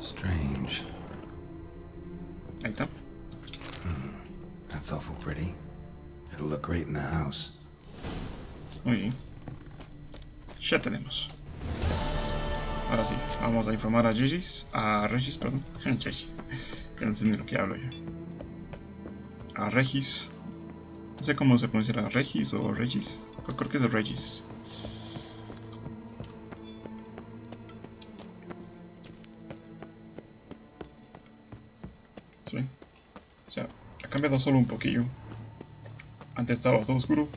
Strange. Ahí está. That's awful pretty. It'll look great in the house. Muy bien. Ya tenemos. Ahora sí, vamos a informar a Regis. Perdón. Regis. Que no sé ni lo que hablo yo. A Regis. No sé cómo se pronunciará, Regis o Regis. Creo que es Regis. Sí. O sea, ha cambiado solo un poquillo. Antes estaba todo oscuro.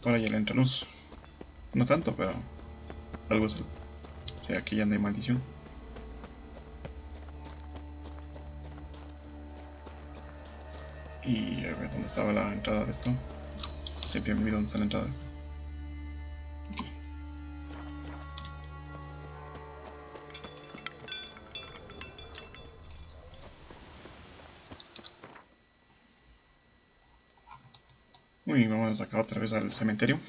Ahora ya le entra luz. No tanto, pero algo es algo. O sea, aquí ya no hay maldición. Y a ver dónde estaba la entrada de esto. Siempre me olvido dónde está la entrada de esto. Aquí. Muy bien, vamos acá otra vez al cementerio.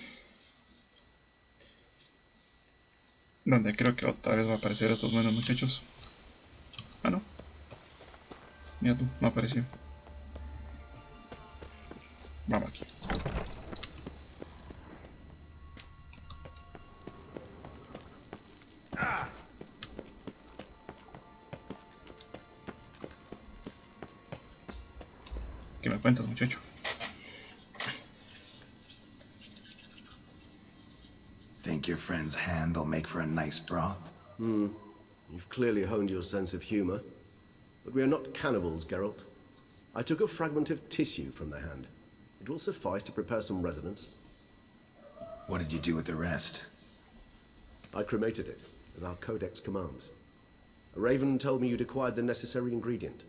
Donde creo que otra vez va a aparecer estos buenos muchachos. Ah, no. Mira tú, no apareció. Vamos aquí. ¿Qué me cuentas, muchacho? Think your friend's hand will make for a nice broth? You've clearly honed your sense of humor. But we are not cannibals, Geralt. I took a fragment of tissue from the hand. It will suffice to prepare some resonance. What did you do with the rest? I cremated it, as our codex commands. A raven told me you'd acquired the necessary ingredient.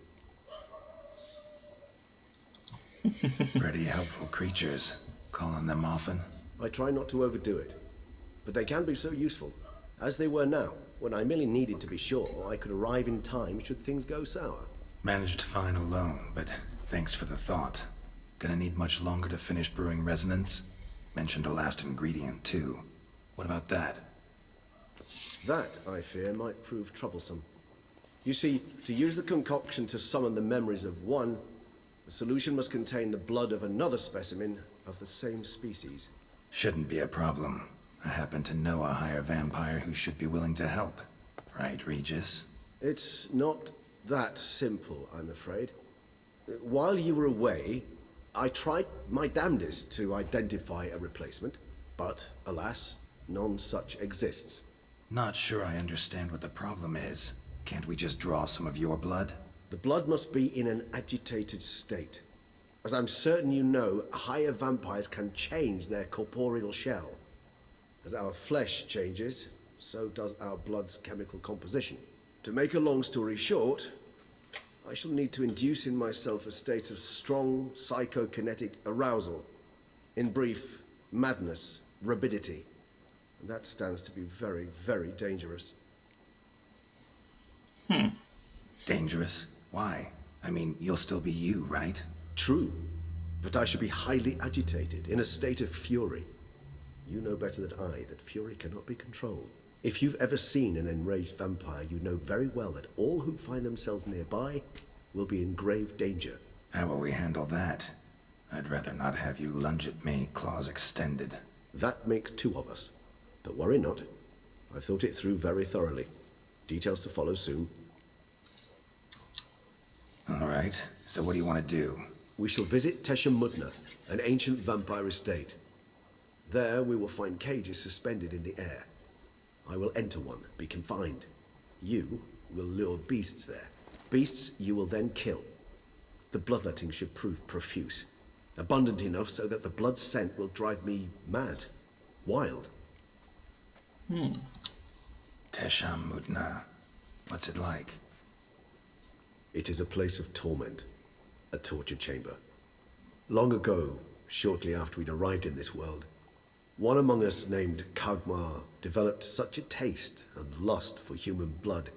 Pretty helpful creatures. Calling them often? I try not to overdo it. But they can be so useful, as they were now, when I merely needed to be sure I could arrive in time should things go sour. Managed fine alone, but thanks for the thought. Gonna need much longer to finish brewing resonance? Mentioned a last ingredient, too. What about that? That, I fear, might prove troublesome. You see, to use the concoction to summon the memories of one, the solution must contain the blood of another specimen of the same species. Shouldn't be a problem. I happen to know a higher vampire who should be willing to help. Right, Regis? It's not that simple, I'm afraid. While you were away, I tried my damnedest to identify a replacement, but alas, none such exists. Not sure I understand what the problem is. Can't we just draw some of your blood? The blood must be in an agitated state. As I'm certain you know, higher vampires can change their corporeal shell. As our flesh changes, so does our blood's chemical composition. To make a long story short, I shall need to induce in myself a state of strong psychokinetic arousal. In brief, madness, rabidity. And that stands to be very, very dangerous. Dangerous? Why? I mean, you'll still be you, right? True, but I should be highly agitated, in a state of fury. You know better than I that fury cannot be controlled. If you've ever seen an enraged vampire, you know very well that all who find themselves nearby will be in grave danger. How will we handle that? I'd rather not have you lunge at me, claws extended. That makes two of us. But worry not. I've thought it through very thoroughly. Details to follow soon. All right, so what do you want to do? We shall visit Teshem Mudna, an ancient vampire estate. There we will find cages suspended in the air. I will enter one, be confined. You will lure beasts there. Beasts you will then kill. The bloodletting should prove profuse. Abundant enough so that the blood scent will drive me mad. Wild. Teshem Mudna. What's it like? It is a place of torment. A torture chamber. Long ago, shortly after we'd arrived in this world, one among us named Kagmar developed such a taste and lust for human blood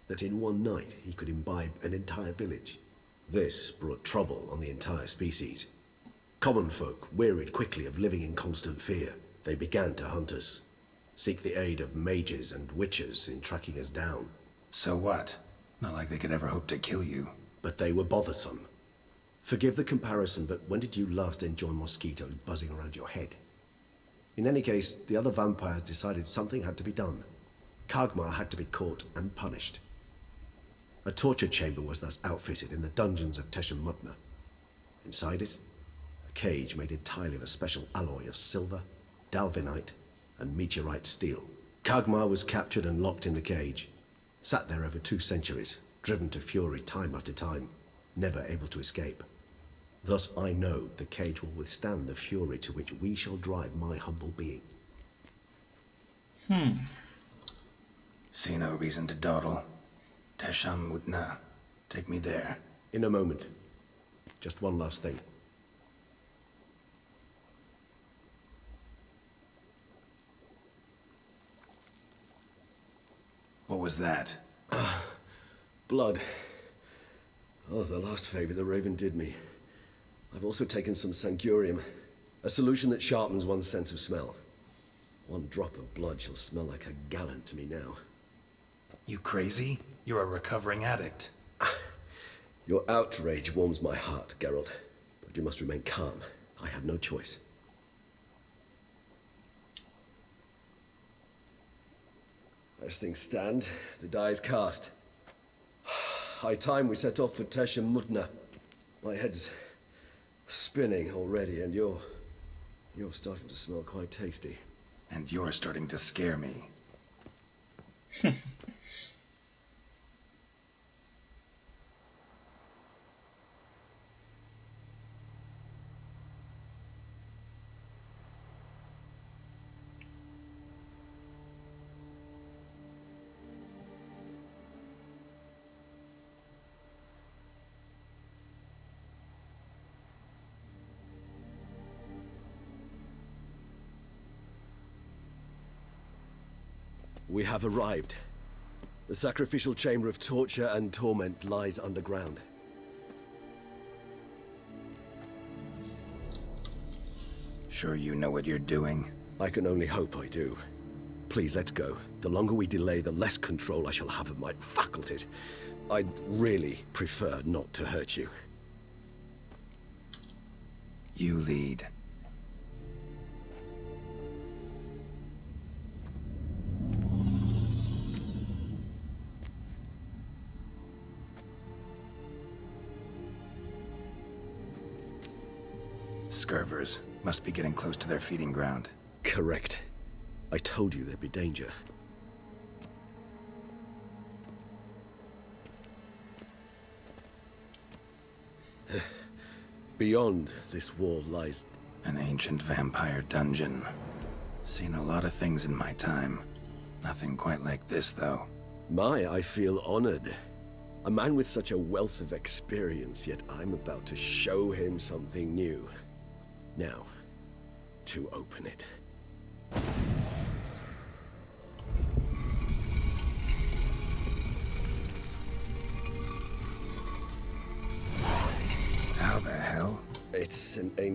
that in one night he could imbibe an entire village. This brought trouble on the entire species. Common folk wearied quickly of living in constant fear. They began to hunt us, seek the aid of mages and witches in tracking us down. So what? Not like they could ever hope to kill you. But they were bothersome. Forgive the comparison, but when did you last enjoy mosquitoes buzzing around your head? In any case, the other vampires decided something had to be done. Kagmar had to be caught and punished. A torture chamber was thus outfitted in the dungeons of Teshem Mudna. Inside it, a cage made entirely of a special alloy of silver, dalvinite, and meteorite steel. Kagmar was captured and locked in the cage. Sat there over 2 centuries, driven to fury time after time, never able to escape. Thus I know the cage will withstand the fury to which we shall drive my humble being. See no reason to dawdle. Teshem Mudna. Take me there. In a moment. Just one last thing. What was that? Blood. Oh, the last favor the Raven did me. I've also taken some Sancurium, a solution that sharpens one's sense of smell. One drop of blood shall smell like a gallon to me now. You crazy? You're a recovering addict. Your outrage warms my heart, Geralt. But you must remain calm. I have no choice. As things stand, the die is cast. High time we set off for Teshem Mudna. My head's spinning already, and you're starting to smell quite tasty. And you're starting to scare me. We have arrived. The sacrificial chamber of torture and torment lies underground. Sure you know what you're doing? I can only hope I do. Please, let's go. The longer we delay, the less control I shall have of my faculties. I'd really prefer not to hurt you. You lead. Scurvers must be getting close to their feeding ground. Correct. I told you there'd be danger. Beyond this wall lies... An ancient vampire dungeon. Seen a lot of things in my time. Nothing quite like this, though. I feel honored. A man with such a wealth of experience, yet I'm about to show him something new. Now, to open it.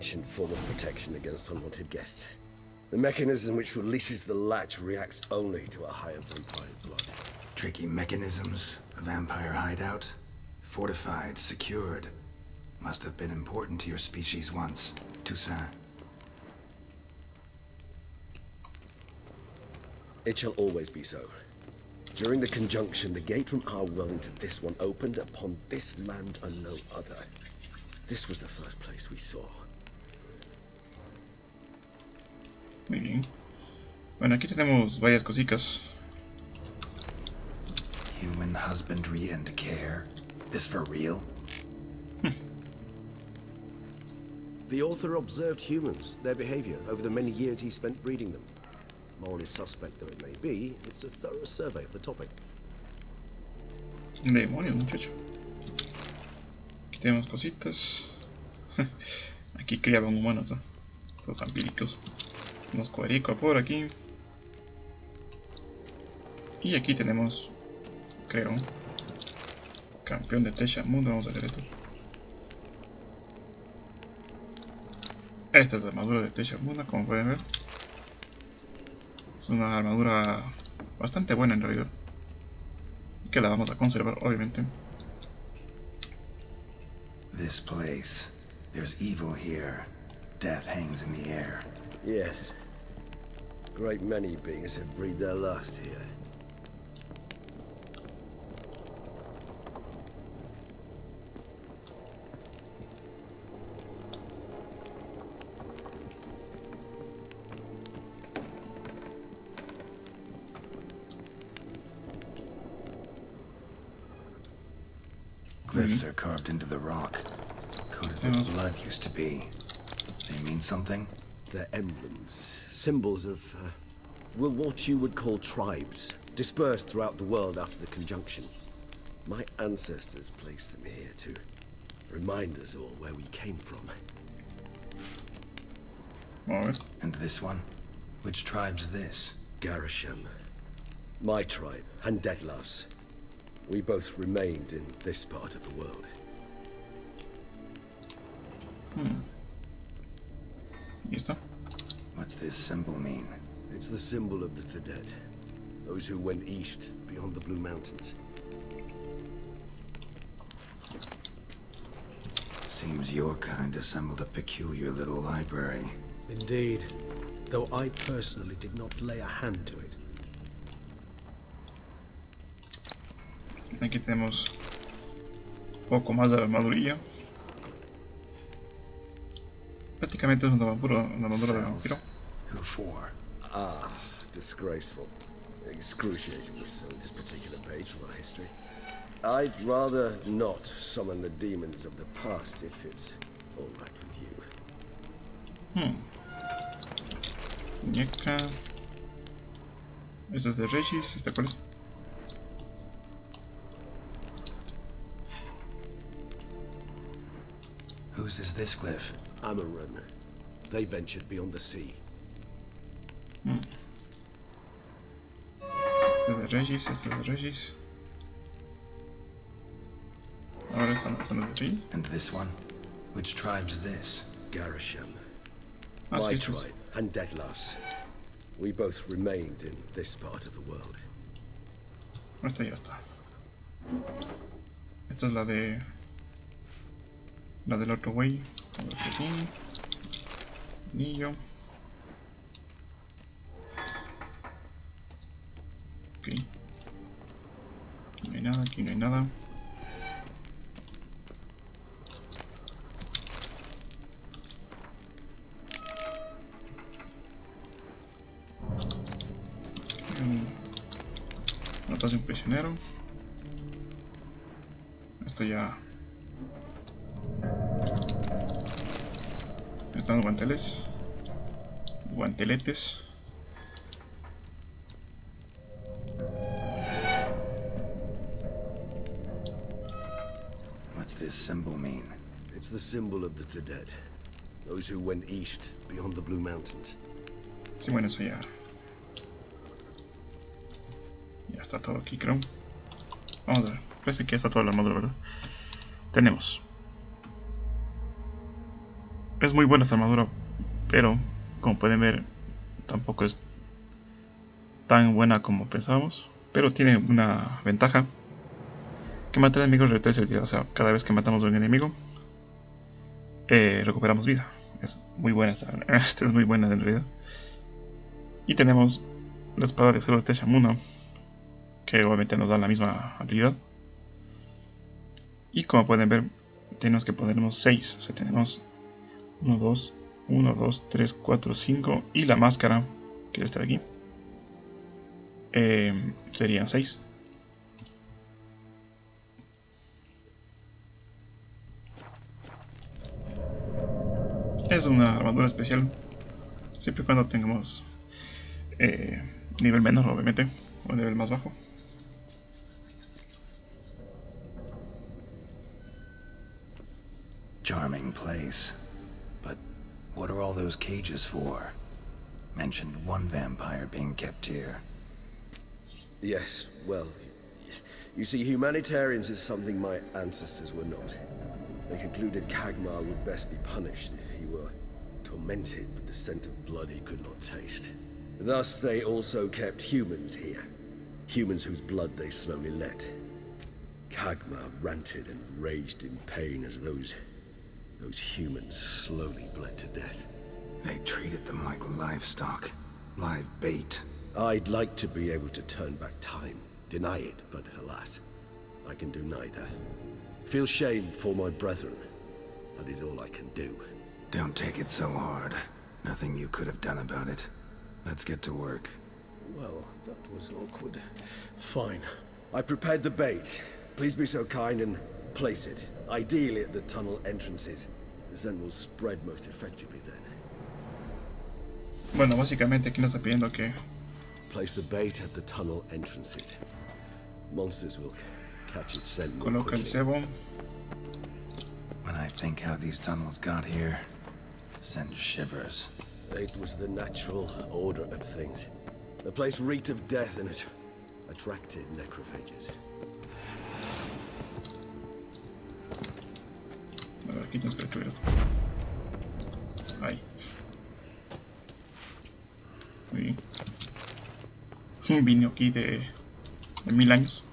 ancient form of protection against unwanted guests. The mechanism which releases the latch reacts only to a higher vampire's blood. Tricky mechanisms, a vampire hideout, fortified, secured. Must have been important to your species once, Toussaint. It shall always be so. During the conjunction, the gate from our well into this one opened upon this land and no other. This was the first place we saw. Muy bien. Bueno, aquí tenemos varias cositas. Human husbandry and care? This for real? The author observed humans, their behavior, over the many years he spent breeding them. Morally suspect though it may be, it's a thorough survey of the topic. Demonios, muchacho. Aquí tenemos cositas. Aquí criaban humanos, ¿eh? Estos vampíricos. Unos cuadricos por aquí. Y aquí tenemos, creo, campeón de Techa Mundo. Vamos a ver esto. Esta es la armadura de Techa Mundo, como pueden ver. Es una armadura bastante buena en realidad. Que la vamos a conservar, obviamente. This place. There's evil here. Death hangs in the air. Yes. Great many beings have breathed their last here. Glyphs are carved into the rock. Coated with blood used to be. They mean something? They're emblems, symbols of, well, what you would call tribes, dispersed throughout the world after the conjunction. My ancestors placed them here to remind us all where we came from. Alright. And this one? Which tribe's this? Garisham. My tribe, and Detlef's. We both remained in this part of the world. ¿Y esto? What's this symbol mean? It's the symbol of the Tedet, those who went east beyond the Blue Mountains. Seems your kind assembled a peculiar little library. Indeed, though I personally did not lay a hand to it. Aquí tenemos poco más de la armadurilla. Prácticamente es una armadura de vampiro. Who for? Ah, disgraceful. Excruciatingly so, this particular page from our history. I'd rather not summon the demons of the past if it's all right with you. Muñeca. Esta es de Regis. ¿Esta cuál es? Whose is this glyph? Amaran. They ventured beyond the sea. Este es de Regis, este es de Regis. Ahora están los de Regis. And this one? Which tribe's this? Garisham. Ah, sí, My estos. tribe, and Detlef's. We both remained in this part of the world. Esta ya está. Esta es la de... La del otro güey. A ver qué tiene. Anillo. Ok. Aquí no hay nada, aquí no hay nada. Notas de un prisionero. Esto ya... Están los guanteles. Guanteletes. What's this symbol mean? It's the symbol of the Tedet, those who went east beyond the Blue Mountains. Sí, bueno, eso ya... Ya está todo aquí, creo. Vamos a ver. Parece que ya está toda la armadura, ¿verdad? Tenemos es muy buena esta armadura, pero como pueden ver tampoco es tan buena como pensábamos. Pero tiene una ventaja, que matar enemigos retrasa el día. O sea, cada vez que matamos a un enemigo recuperamos vida. Es muy buena esta es muy buena en realidad. Y tenemos la espada de Solo de Shamuna, que obviamente nos da la misma habilidad. Y como pueden ver, tenemos que ponernos 6. O sea, tenemos 1, 2, 3, 4, 5. Y la máscara, que está aquí, serían 6. Es una armadura especial, siempre y cuando tengamos nivel menor, obviamente, o nivel más bajo. Charming place. But what are all those cages for? Mentioned one vampire being kept here. Yes, well, you see, humanitarians is something my ancestors were not. They concluded Kagmar would best be punished if he were tormented with the scent of blood he could not taste. Thus, they also kept humans here. Humans whose blood they slowly let. Kagmar ranted and raged in pain as those humans slowly bled to death. They treated them like livestock. Live bait. I'd like to be able to turn back time, deny it, but alas, I can do neither. Feel shame for my brethren. That is all I can do. Don't take it so hard. Nothing you could have done about it. Let's get to work. Well, that was awkward. Fine. I prepared the bait. Please be so kind and place it, ideally at the tunnel entrances. The scent will spread most effectively then. Bueno, básicamente aquí nos está pidiendo que Place the bait at the tunnel entrances. Monsters will catch its scent more coloque el quickly. cebo. When I think how these tunnels got here, sends shivers. It was the natural order of things. The place reeked of death and it attracted necrophages. A ver, aquí tienes que escribir esto. Ahí. Muy bien. Un vino aquí de 1000 años.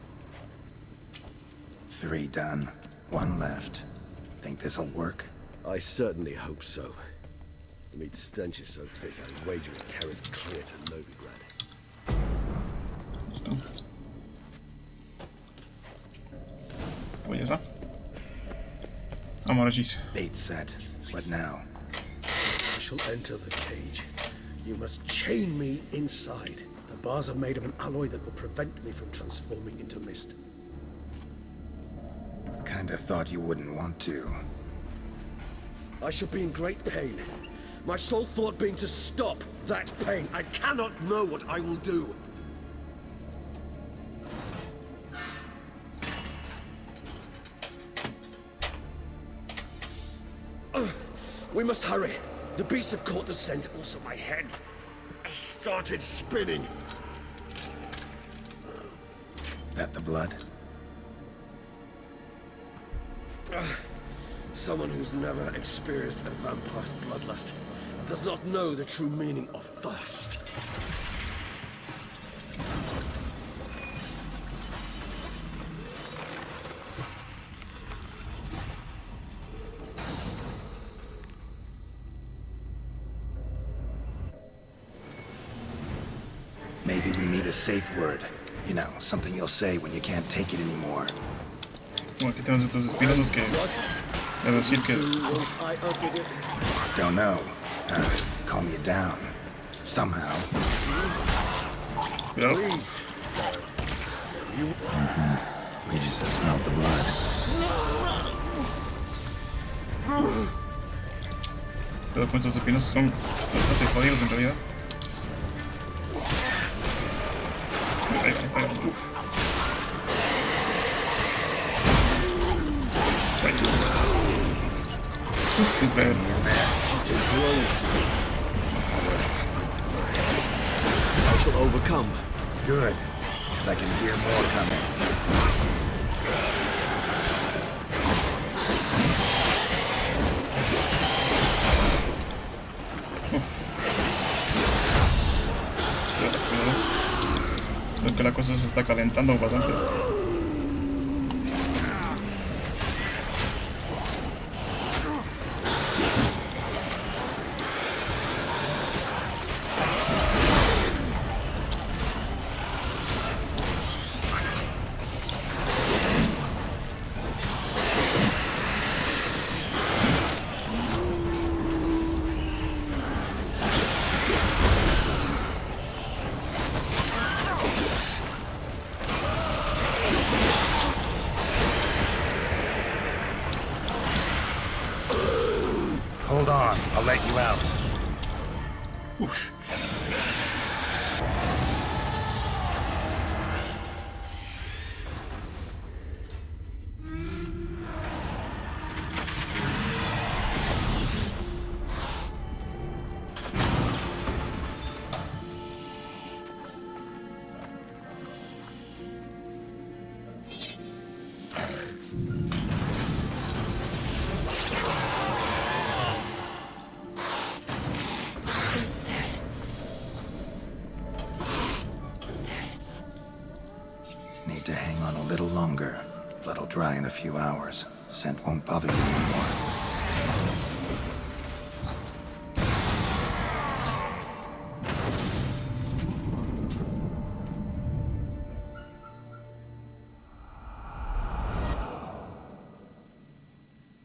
3 done. 1 left. Think this'll work? I certainly hope so. The meat stench is so thick, I wager it carries clear to Novigrad. Listo. Pues ya está. Vamos a Bait set. What now? I shall enter the cage. You must chain me inside. The bars are made of an alloy that will prevent me from transforming into mist. Kinda thought you wouldn't want to. I shall be in great pain. My sole thought being to stop that pain. I cannot know what I will do. We must hurry. The beasts have caught the scent, also my head. I started spinning. That the blood? Someone who's never experienced a vampire's bloodlust does not know the true meaning of thirst. Maybe we need a safe word. You know, something you'll say when you can't take it anymore. Bueno, aquí tenemos estos espíritus que debo decir que I uttered it. Don't know. Calm you down. Somehow. cuidado. Please. We just smelled the blood. Pero con estos espinos son bastante jodidos en realidad. Uf. Ahí. Super. I shall overcome. Good, because I can hear more coming. Creo que la cosa se está calentando bastante. Hold on, I'll let you out. Uf. Need to hang on a little longer. Blood'll dry in a few hours. Scent won't bother you anymore.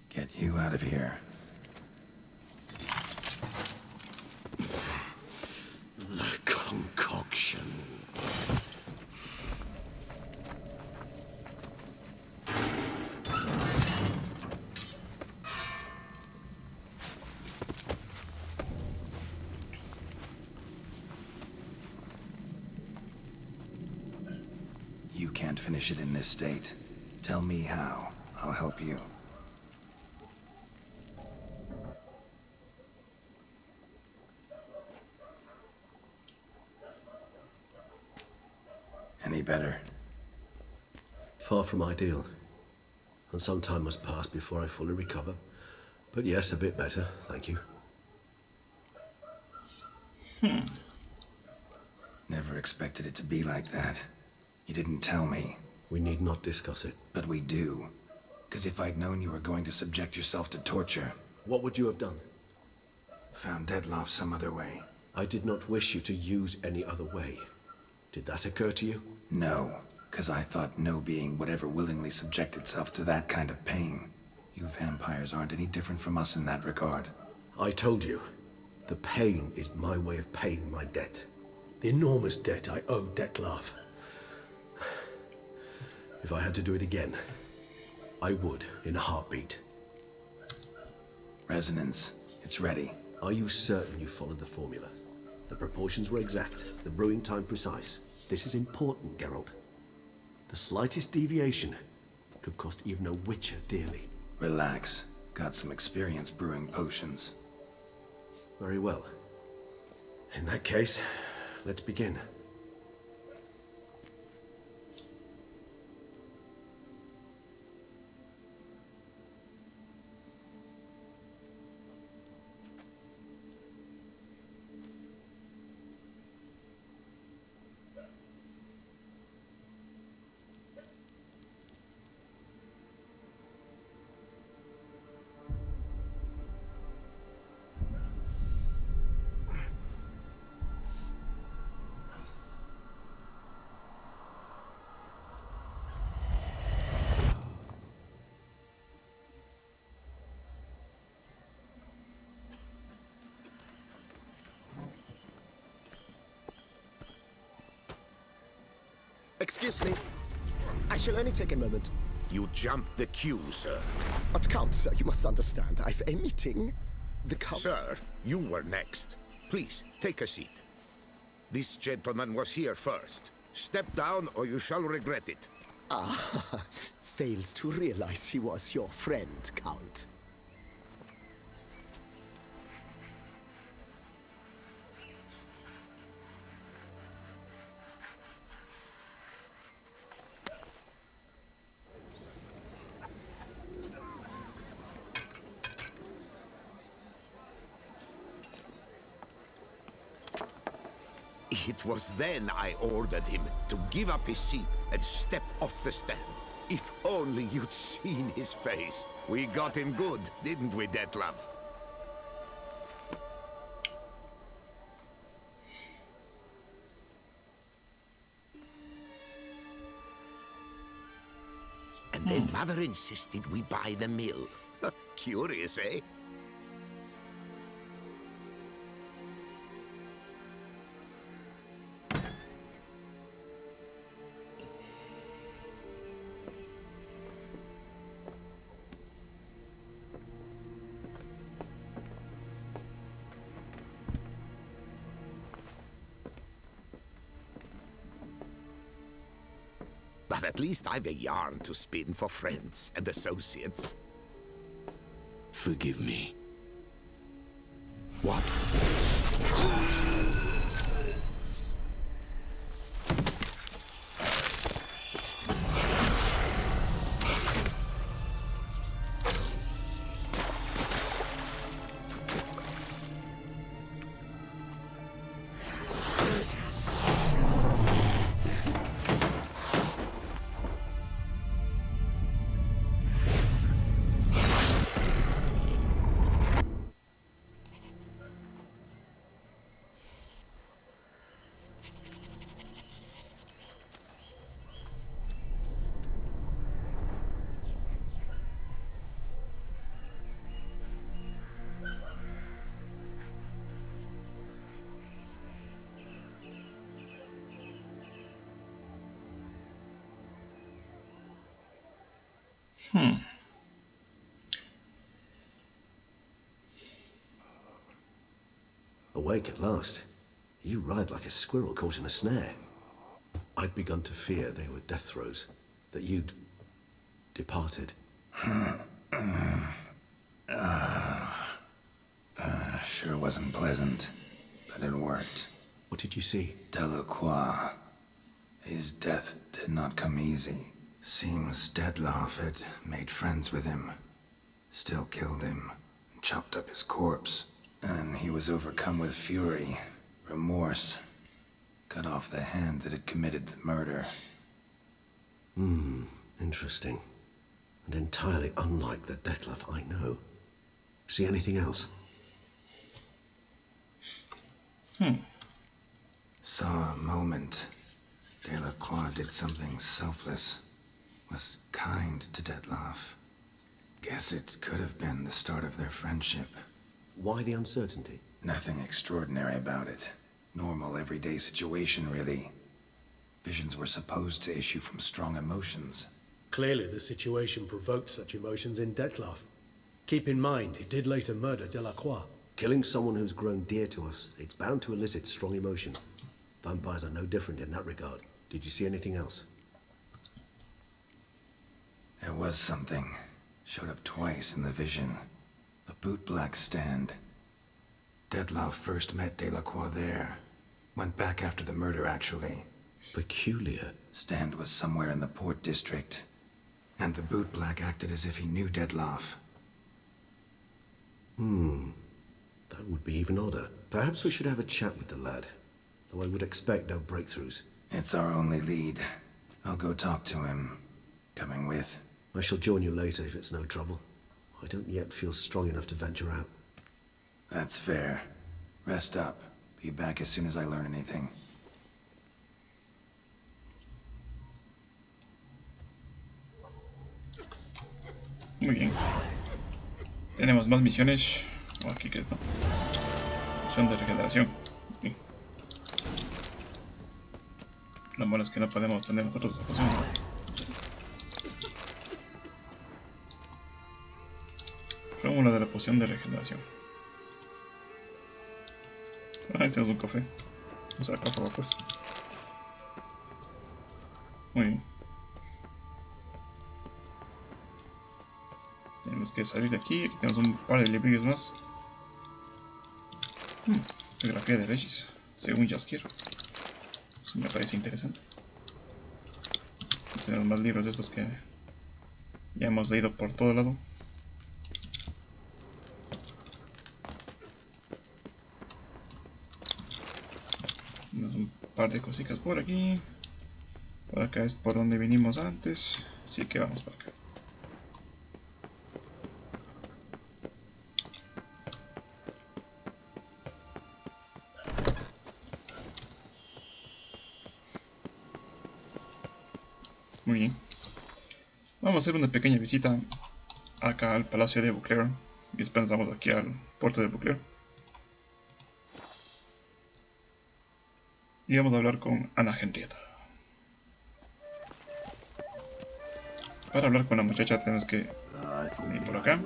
Get you out of here. The concoction. You can't finish it in this state. Tell me how. I'll help you. Any better? Far from ideal. And some time must pass before I fully recover. But yes, a bit better, thank you. Never expected it to be like that. You didn't tell me. We need not discuss it. But we do. Because if I'd known you were going to subject yourself to torture... What would you have done? Found Deadloff some other way. I did not wish you to use any other way. Did that occur to you? No, because I thought no being would ever willingly subject itself to that kind of pain. You vampires aren't any different from us in that regard. I told you, the pain is my way of paying my debt. The enormous debt I owe Dettlaff. If I had to do it again, I would, in a heartbeat. Resonance, it's ready. Are you certain you followed the formula? The proportions were exact, the brewing time precise. This is important, Geralt. The slightest deviation could cost even a witcher dearly. Relax. Got some experience brewing potions. Very well. In that case, let's begin. Excuse me. I shall only take a moment. You jumped the queue, sir. But Count, sir, you must understand. I've a meeting. The Count... Sir, you were next. Please, take a seat. This gentleman was here first. Step down or you shall regret it. Ah, fails to realize he was your friend, Count. It was then I ordered him to give up his seat and step off the stand. If only you'd seen his face. We got him good, didn't we, Detlef? And then Mother insisted we buy the mill. Curious, eh? But at least I've a yarn to spin for friends and associates. Forgive me. What? Awake at last. You ride like a squirrel caught in a snare. I'd begun to fear they were death throes, that you'd departed. Sure wasn't pleasant, but it worked. What did you see? Delacroix. His death did not come easy. Seems Detlef had made friends with him, still killed him, and chopped up his corpse. And he was overcome with fury, remorse, cut off the hand that had committed the murder. Interesting. And entirely unlike the Detlef I know. See anything else? Saw a moment. Delacroix did something selfless. Was kind to Detlef. Guess it could have been the start of their friendship. Why the uncertainty? Nothing extraordinary about it. Normal, everyday situation, really. Visions were supposed to issue from strong emotions. Clearly the situation provoked such emotions in Detlef. Keep in mind, he did later murder Delacroix. Killing someone who's grown dear to us, it's bound to elicit strong emotion. Vampires are no different in that regard. Did you see anything else? There was something. Showed up twice in the vision. A bootblack stand. Detlef first met Delacroix there. Went back after the murder, actually. Peculiar. Stand was somewhere in the port district. And the bootblack acted as if he knew Detlef. That would be even odder. Perhaps we should have a chat with the lad. Though I would expect no breakthroughs. It's our only lead. I'll go talk to him. Coming with? I shall join you later if it's no trouble. I don't yet feel strong enough to venture out. That's fair. Rest up. Be back as soon as I learn anything. Muy bien. Tenemos más misiones. Oh, aquí quedó. Son de regeneración. Bien. Lo malo es que no podemos tener nosotros esa poción. Fórmula de la poción de regeneración. Ahí tenemos un café. Vamos a acá por pues. Muy bien. Tenemos que salir de aquí. Aquí tenemos un par de librillos más. Biografía de Regis, según Jaskier. Eso me parece interesante. Tenemos más libros de estos que ya hemos leído por todo lado. Tenemos un par de cositas por aquí. Por acá es por donde vinimos antes. Así que vamos por acá. Muy bien. Vamos a hacer una pequeña visita acá al Palacio de Beauclair. Y después vamos aquí al puerto de Beauclair. Y vamos a hablar con Ana Henrietta. Para hablar con la muchacha tenemos que ir por acá.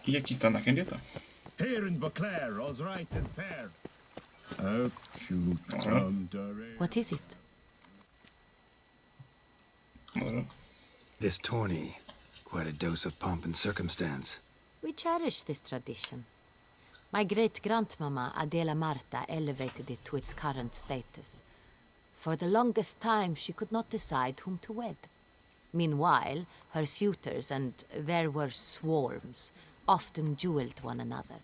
Y aquí está Ana Henrietta. Here in Beauclair, all's right and fair. What is it? This tourney, quite a dose of pomp and circumstance. We cherish this tradition. My great-grandmama Adela Marta elevated it to its current status. For the longest time, she could not decide whom to wed. Meanwhile, her suitors, and there were swarms, often duelled one another.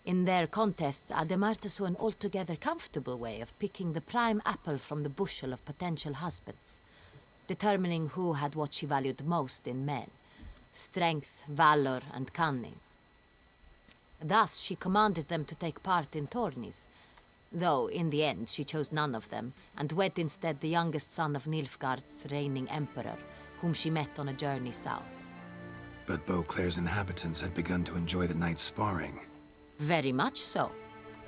In their contests, Ademarta saw an altogether comfortable way of picking the prime apple from the bushel of potential husbands, determining who had what she valued most in men: strength, valor, and cunning. Thus, she commanded them to take part in tourneys, though in the end she chose none of them, and wed instead the youngest son of Nilfgaard's reigning emperor, whom she met on a journey south. But Beauclair's inhabitants had begun to enjoy the night's sparring. Very much so.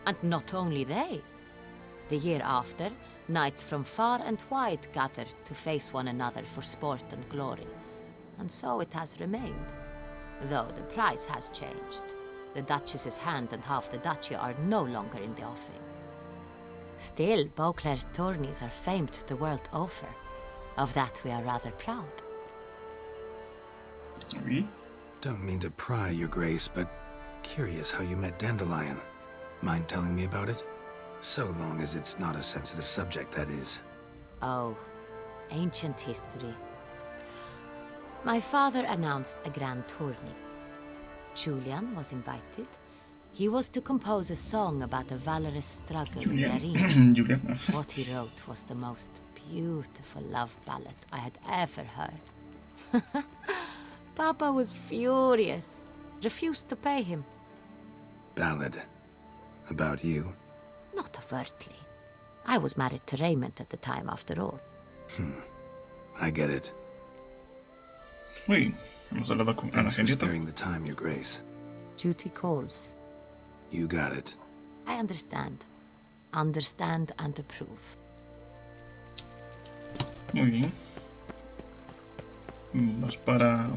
And not only they. The year after, knights from far and wide gathered to face one another for sport and glory. And so it has remained. Though the price has changed. The Duchess's hand and half the duchy are no longer in the offing. Still, Beauclair's tourneys are famed the world over. Of that we are rather proud. Oui. Don't mean to pry, Your Grace, but curious how you met Dandelion. Mind telling me about it? So long as it's not a sensitive subject, that is. Oh, ancient history. My father announced a grand tourney. Julian was invited. He was to compose a song about a valorous struggle in the arena. What he wrote was the most beautiful love ballad I had ever heard. Papa was furious. Refused to pay him. Ballad. About you? Not overtly. I was married to Raymond at the time, after all. I get it. Muy bien. Hemos hablado con Ana Thanks for Henrietta. sparing the time, Your Grace. Duty calls. You got it. I understand. Understand and approve. Muy bien. Vamos para...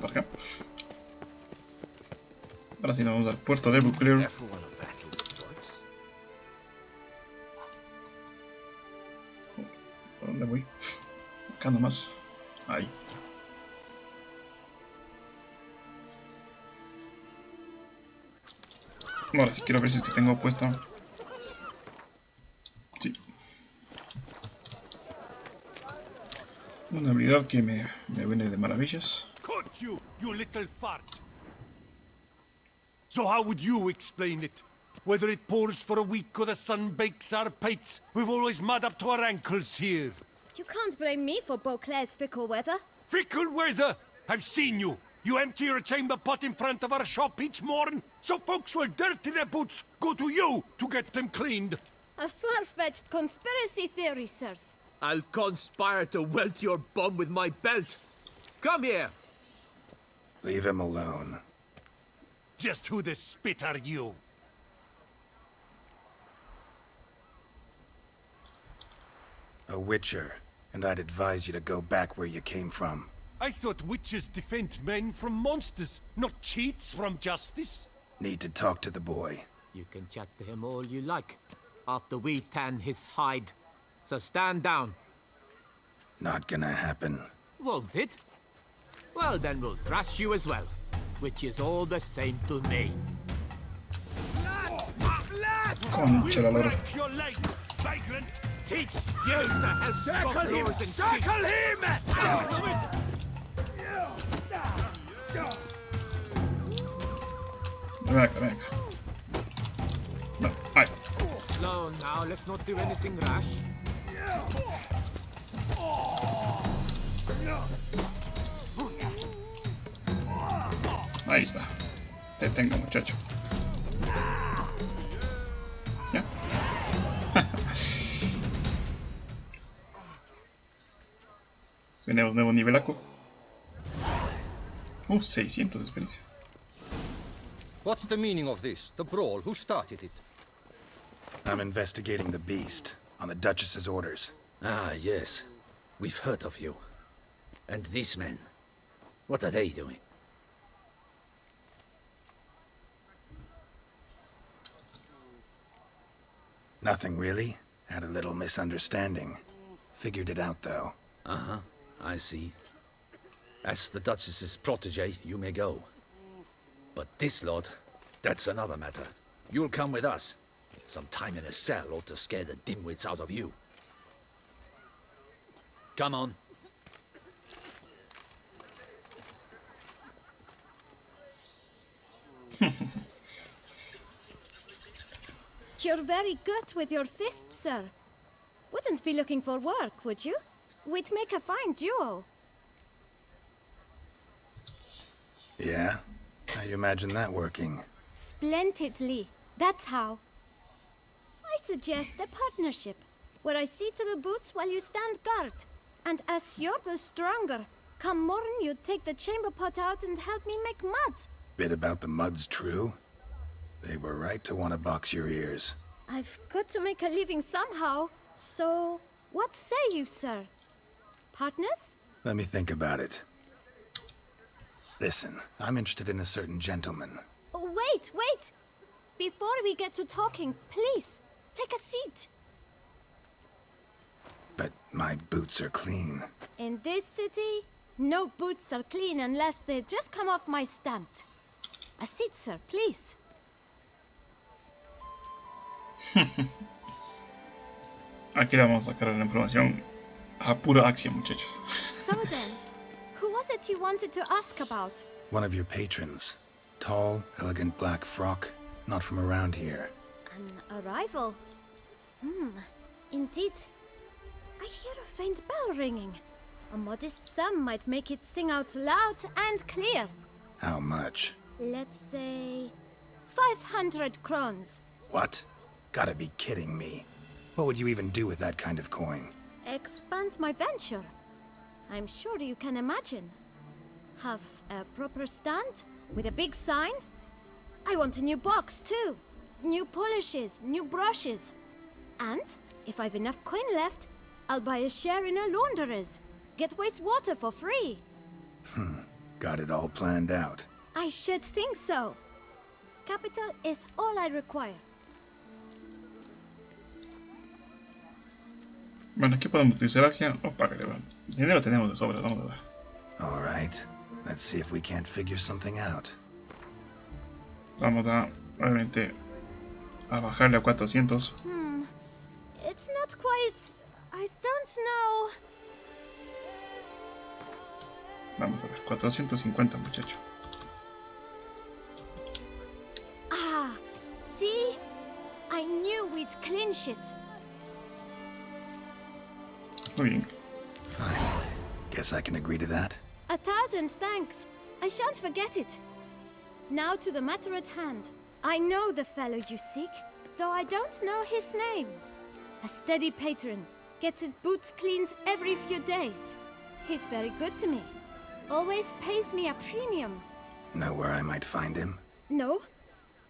Para acá. Ahora sí nos vamos al puerto de Beauclair. ¿Por dónde voy? Acá nomás. Ahí. Ahora sí quiero ver si es que tengo puesta. Sí. Una habilidad que me viene de maravillas. Cut you, you little fart! So how would you explain it? Whether it pours for a week or the sun bakes our pates, we've always mud up to our ankles here. You can't blame me for Beauclair's fickle weather. Fickle weather! I've seen you! You empty your chamber pot in front of our shop each morn, so folks will dirty their boots, go to you to get them cleaned. A far-fetched conspiracy theory, sirs. I'll conspire to welt your bum with my belt. Come here! Leave him alone. Just who the spit are you? A witcher, and I'd advise you to go back where you came from. I thought witches defend men from monsters, not cheats from justice. Need to talk to the boy. You can chat to him all you like, after we tan his hide. So stand down. Not gonna happen. Won't it? Well, then we'll thrash you as well, which is all the same to me. Concha la lora. Break your legs, vagrant! Teach you to help Circle him! and Circle him! Damn it. Ven acá, ven acá. No, ay. Slow now, let's not do anything rash. Ahí está. Te tengo, muchacho. ¿Ya? Tenemos nuevo nivelaco. 600 de experiencia. What's the meaning of this? The brawl? Who started it? I'm investigating the beast, on the Duchess's orders. Ah, yes. We've heard of you. And these men, what are they doing? Nothing really. Had a little misunderstanding. Figured it out, though. Uh-huh, I see. As the Duchess's protege, you may go. But this lot, that's another matter. You'll come with us. Some time in a cell ought to scare the dimwits out of you. Come on. You're very good with your fists, sir. Wouldn't be looking for work, would you? We'd make a fine duo. Yeah? How you imagine that working? Splendidly. That's how. I suggest a partnership, where I see to the boots while you stand guard. And as you're the stronger, come morn you take the chamber pot out and help me make mud. Bit about the mud's true? They were right to want to box your ears. I've got to make a living somehow, so what say you, sir? Partners? Let me think about it. Listen, I'm interested in a certain gentleman. Wait, wait! Before we get to talking, please, take a seat. But my boots are clean. In this city, no boots are clean unless they just come off my stamp. A seat, sir, please. Aquí le vamos a sacar la información a pura acción, muchachos. So then, who was it you wanted to ask about? One of your patrons. Tall, elegant black frock. Not from around here. An arrival? Indeed. I hear a faint bell ringing. A modest sum might make it sing out loud and clear. How much? Let's say 500 crowns. What? Gotta be kidding me. What would you even do with that kind of coin? Expand my venture. I'm sure you can imagine. Have a proper stand with a big sign. I want a new box too. New polishes, new brushes. And if I've enough coin left, I'll buy a share in a launderer's. Get wastewater for free. Got it all planned out. I should think so. Capital is all I require. Bueno, aquí podemos utilizar acción o págale. Bueno, dinero tenemos de sobra, vamos a ver. Alright. Let's see if we can't figure something out. Vamos a, obviamente, a bajarle a 400. It's not quite... I don't know... Vamos a ver, 450, muchacho. Ah, see? I knew we'd clinch it. Muy bien. Fine. Guess I can agree to that. 1,000 thanks. I shan't forget it. Now to the matter at hand. I know the fellow you seek, though I don't know his name. A steady patron, gets his boots cleaned every few days. He's very good to me. Always pays me a premium. Know where I might find him? No,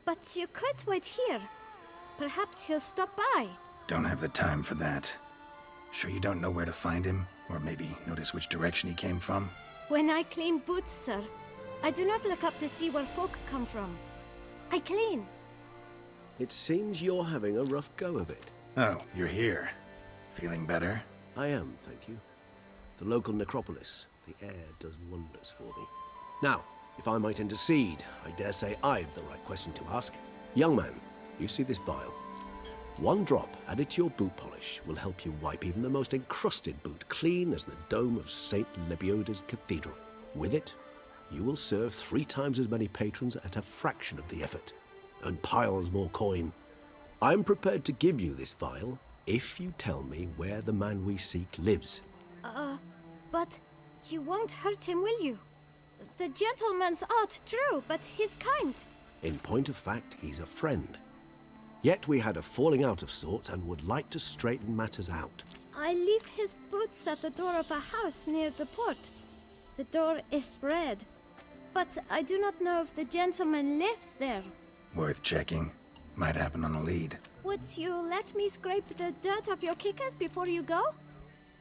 but you could wait here. Perhaps he'll stop by. Don't have the time for that. Sure you don't know where to find him? Or maybe notice which direction he came from? When I clean boots, sir, I do not look up to see where folk come from. I clean. It seems you're having a rough go of it. Oh, you're here. Feeling better? I am, thank you. The local necropolis. The air does wonders for me. Now, if I might intercede, I dare say I've the right question to ask. Young man, you see this vial? One drop added to your boot polish will help you wipe even the most encrusted boot clean as the dome of St. Lebioda's Cathedral. With it, you will serve 3 times as many patrons at a fraction of the effort, and piles more coin. I'm prepared to give you this vial if you tell me where the man we seek lives. But you won't hurt him, will you? The gentleman's art, true, but he's kind. In point of fact, he's a friend. Yet we had a falling out of sorts and would like to straighten matters out. I leave his boots at the door of a house near the port. The door is red, but I do not know if the gentleman lives there. Worth checking. Might happen on a lead. Would you let me scrape the dirt off your kickers before you go?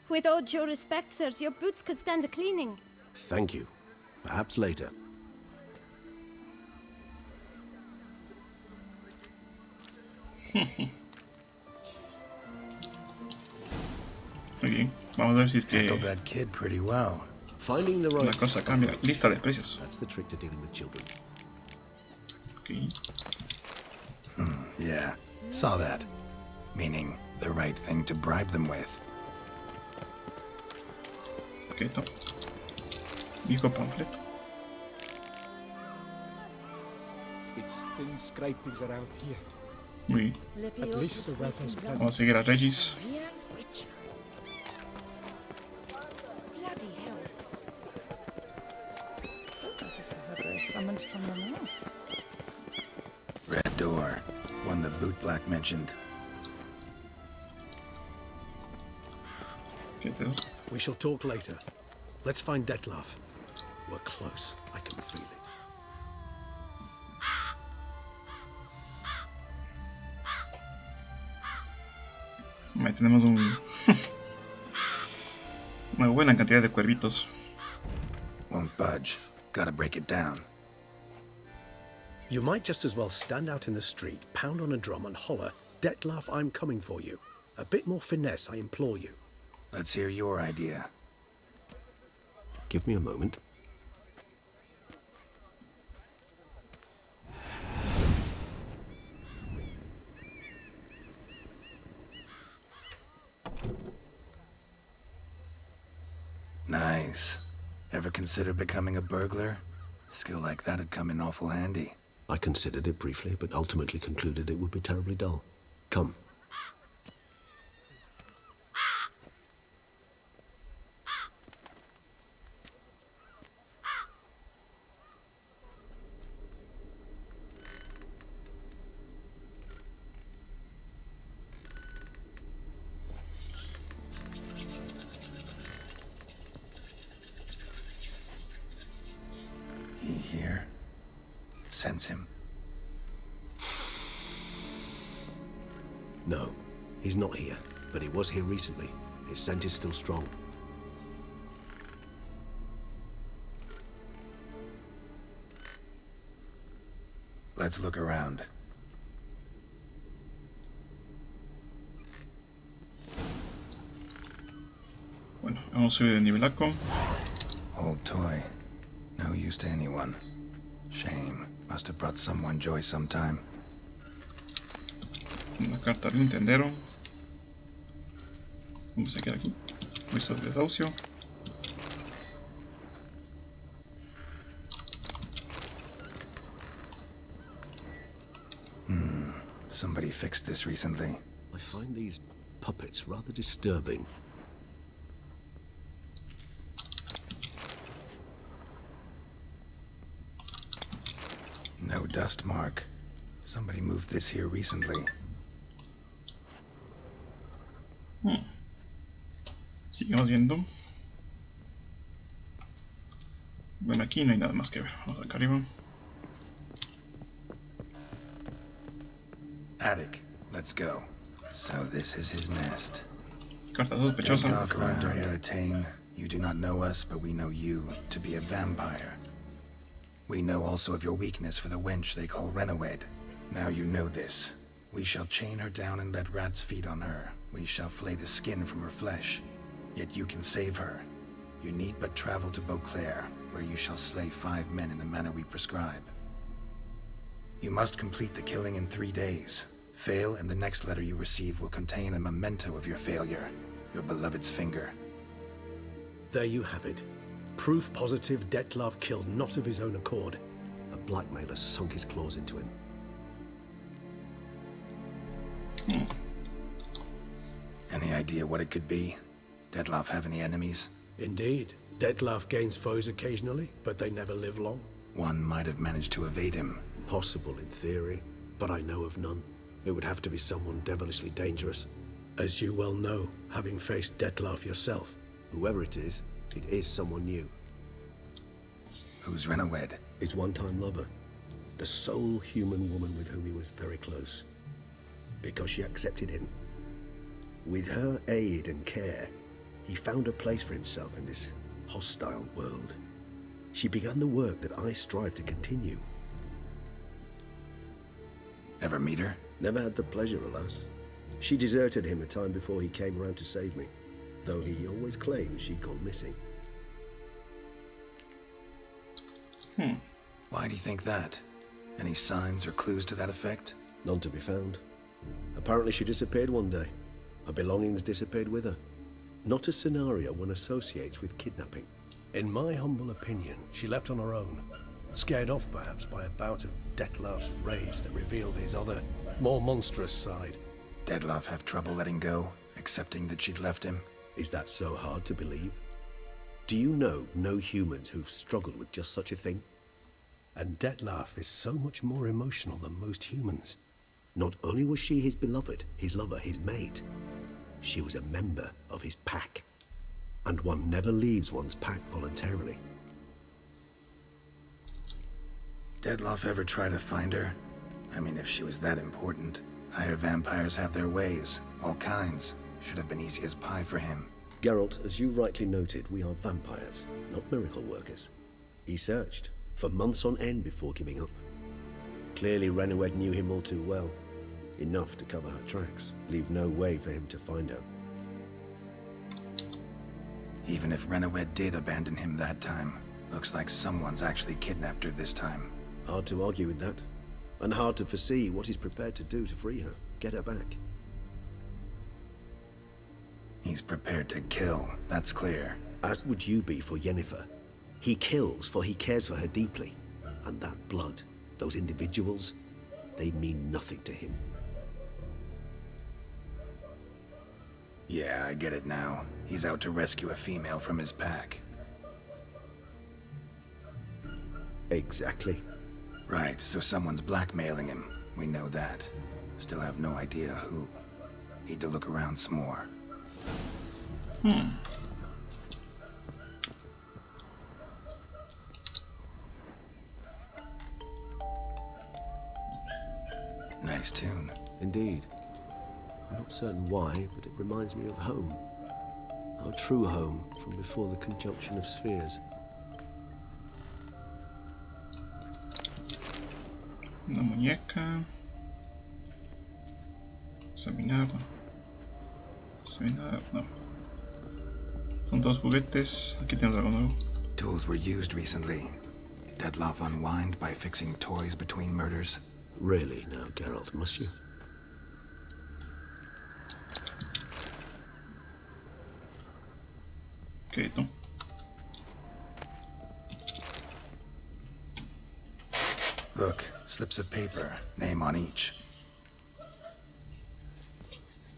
With all due respect, sirs, your boots could stand a cleaning. Thank you. Perhaps later. Ok, vamos a ver si es que Handled that kid pretty well. Finding the right la cosa cambia. Lista de precios. That's the trick to dealing with children. Ok, Yeah, saw that. Meaning, the right thing to bribe them with. paqueto. Viejo panfleto. It's thin scrapings around here. Muy bien. At least the weapons Vamos a seguir a Regis. Bloody hell. So that is a herb summoned from the north. Red door. One the boot black mentioned. We shall talk later. Let's find Detlef. We're close. I can feel it. Ahí tenemos una buena cantidad de cuervitos. Won't budge. Gotta break it down. You might just as well stand out in the street, pound on a drum and holler, Detlef, I'm coming for you. A bit more finesse, I implore you. Let's hear your idea. Give me a moment. Nice. Ever consider becoming a burglar? Skill like that'd come in awful handy. I considered it briefly, but ultimately concluded it would be terribly dull. Come. He here? Sense him. No, he's not here, but he was here recently. His scent is still strong. Let's look around. Bueno, vamos a subir de nivel alto. Old toy. No use to anyone. Shame. Must have brought someone joy sometime. Una carta de un tendero. Vamos a quedar aquí. Visto de desahucio. Somebody fixed this recently. I find these puppets rather disturbing. No dust mark. Somebody moved this here recently. Seguimos viendo. Bueno, aquí no hay nada más que ver. Vamos acá arriba. Attic. Let's go. So this is his nest. Carta sospechosa. Dog around to entertain. You do not know us, but we know you to be a vampire. We know also of your weakness for the wench they call Renowed. Now you know this. We shall chain her down and let rats feed on her. We shall flay the skin from her flesh. Yet you can save her. You need but travel to Beauclair, where you shall slay 5 men in the manner we prescribe. You must complete the killing in 3 days. Fail, and the next letter you receive will contain a memento of your failure. Your beloved's finger. There you have it. Proof positive Dettlaff killed not of his own accord. A blackmailer sunk his claws into him. Any idea what it could be? Dettlaff have any enemies? Indeed. Dettlaff gains foes occasionally, but they never live long. One might have managed to evade him. Possible in theory, but I know of none. It would have to be someone devilishly dangerous. As you well know, having faced Dettlaff yourself. Whoever it is someone new. Who's Renawed? His one-time lover. The sole human woman with whom he was very close. Because she accepted him. With her aid and care, he found a place for himself in this hostile world. She began the work that I strive to continue. Ever meet her? Never had the pleasure, alas. She deserted him a time before he came around to save me, though he always claimed she'd gone missing. Why do you think that? Any signs or clues to that effect? None to be found. Apparently she disappeared one day. Her belongings disappeared with her. Not a scenario one associates with kidnapping. In my humble opinion, she left on her own. Scared off perhaps by a bout of Dettlaff's rage that revealed his other, more monstrous side. Dettlaff have trouble letting go, accepting that she'd left him? Is that so hard to believe? Do you know no humans who've struggled with just such a thing? And Dettlaff is so much more emotional than most humans. Not only was she his beloved, his lover, his mate, she was a member of his pack. And one never leaves one's pack voluntarily. Dettlaff ever try to find her? I mean, if she was that important. Higher vampires have their ways, all kinds. Should have been easy as pie for him. Geralt, as you rightly noted, we are vampires, not miracle workers. He searched for months on end before giving up. Clearly Renawed knew him all too well. Enough to cover her tracks, leave no way for him to find her. Even if Renawed did abandon him that time, looks like someone's actually kidnapped her this time. Hard to argue with that. And hard to foresee what he's prepared to do to free her, get her back. He's prepared to kill, that's clear. As would you be for Yennefer. He kills for he cares for her deeply. And that blood, those individuals, they mean nothing to him. Yeah, I get it now. He's out to rescue a female from his pack. Exactly. Right, so someone's blackmailing him. We know that. Still have no idea who. Need to look around some more. Nice tune. Indeed. I'm not certain why, but it reminds me of home. Our true home from before the conjunction of spheres. Una muñeca. Examinar. Examinar, no. Son todos juguetes. Aquí tenemos algo nuevo. Tools were used recently. Dettlaff unwind by fixing toys between murders. Really now, Geralt, must you? Quieto. Look, slips of paper, name on each.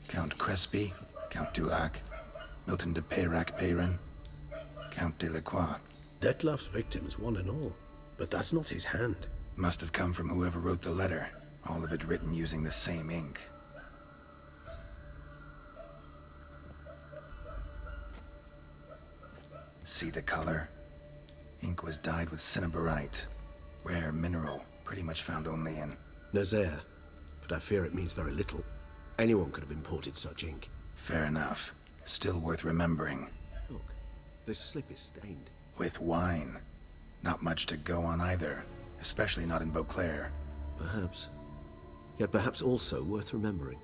Count Crespi, Count Dulac, Milton de Peyrac Peyran, Count de Lacroix. Dettlaff's victims, one and all. But that's not his hand. Must have come from whoever wrote the letter, all of it written using the same ink. See the color? Ink was dyed with cinnabarite. Rare mineral, pretty much found only in... Nazaire, but I fear it means very little. Anyone could have imported such ink. Fair enough. Still worth remembering. Look, this slip is stained. With wine. Not much to go on either, especially not in Beauclair. Perhaps. Yet perhaps also worth remembering.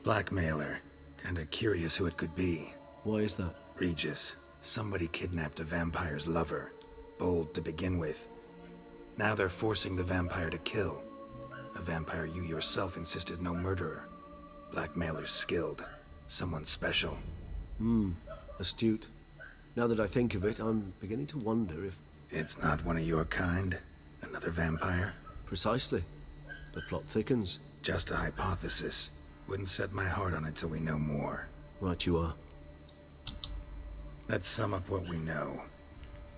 Blackmailer. Kinda curious who it could be. Why is that? Regis. Somebody kidnapped a vampire's lover. Bold to begin with. Now they're forcing the vampire to kill. A vampire you yourself insisted no murderer. Blackmailer's skilled. Someone special. Astute. Now that I think of it, I'm beginning to wonder if... It's not one of your kind? Another vampire? Precisely. The plot thickens. Just a hypothesis. Wouldn't set my heart on it till we know more. Right you are. Let's sum up what we know.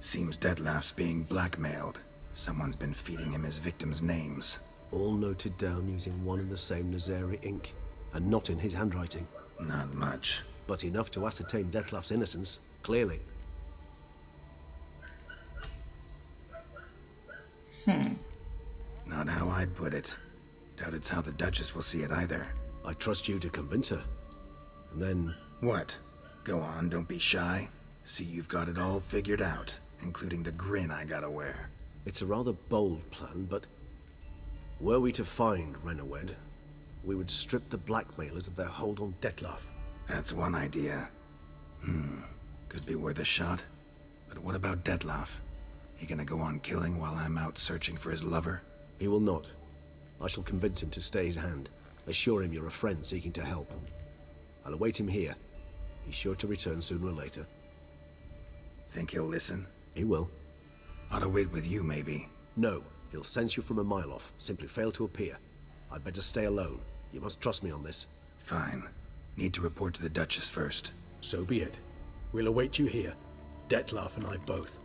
Seems Detlef's being blackmailed. Someone's been feeding him his victims' names. All noted down using one and the same Nazari ink, and not in his handwriting. Not much. But enough to ascertain Detlef's innocence, clearly. Not how I'd put it. Doubt it's how the Duchess will see it either. I trust you to convince her. And then... What? Go on, don't be shy. See you've got it all figured out, including the grin I gotta wear. It's a rather bold plan, but... Were we to find Renawed, we would strip the blackmailers of their hold on Detlef. That's one idea. Could be worth a shot. But what about Detlef? He gonna go on killing while I'm out searching for his lover? He will not. I shall convince him to stay his hand. Assure him you're a friend seeking to help. I'll await him here. He's sure to return sooner or later. Think he'll listen? He will. Ought to wait with you, maybe. No. He'll sense you from a mile off. Simply fail to appear. I'd better stay alone. You must trust me on this. Fine. Need to report to the Duchess first. So be it. We'll await you here. Detlef and I both.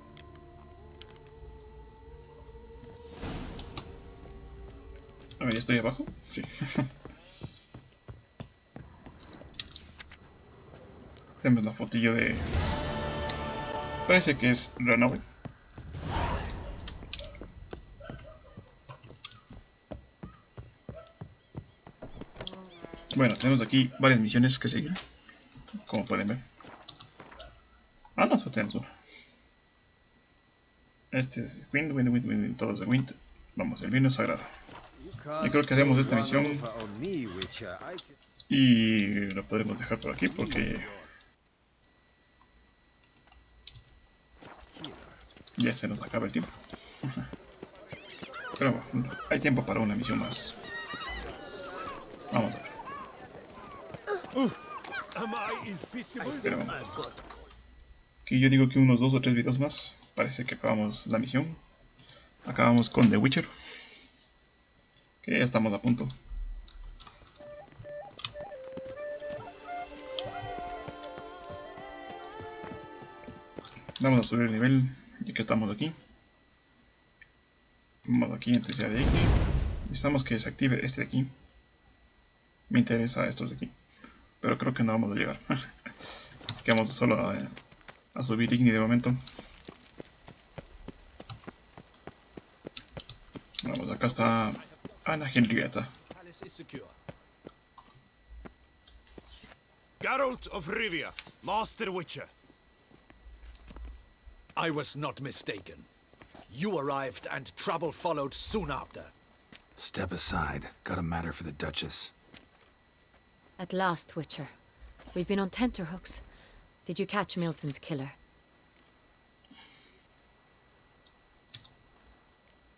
A ver, ¿estoy abajo? Sí. Tenemos la fotillo de... Parece que es Renawed. Bueno, tenemos aquí varias misiones que seguir, como pueden ver. Ah, no, solo tenemos una. Este es Wind, todos de Wind. Vamos, el vino es sagrado. Y creo que haremos esta misión y lo podremos dejar por aquí porque ya se nos acaba el tiempo. Pero bueno, hay tiempo para una misión más. Vamos a ver. Pero aquí yo digo que unos 2 o 3 videos más. Parece que acabamos la misión. Acabamos con The Witcher. Que ya estamos a punto. Vamos a subir el nivel ya que estamos aquí. Vamos aquí en tercera de aquí. Necesitamos que se active este de aquí. Me interesa estos de aquí. Pero creo que no vamos a llegar. Así que vamos solo a subir Igni de momento. Vamos, acá está Ana Henrietta. Geralt of Rivia, Master Witcher. I was not mistaken. You arrived and trouble followed soon after. Step aside. Got a matter for the Duchess. At last, Witcher. We've been on tenterhooks. Did you catch Milton's killer?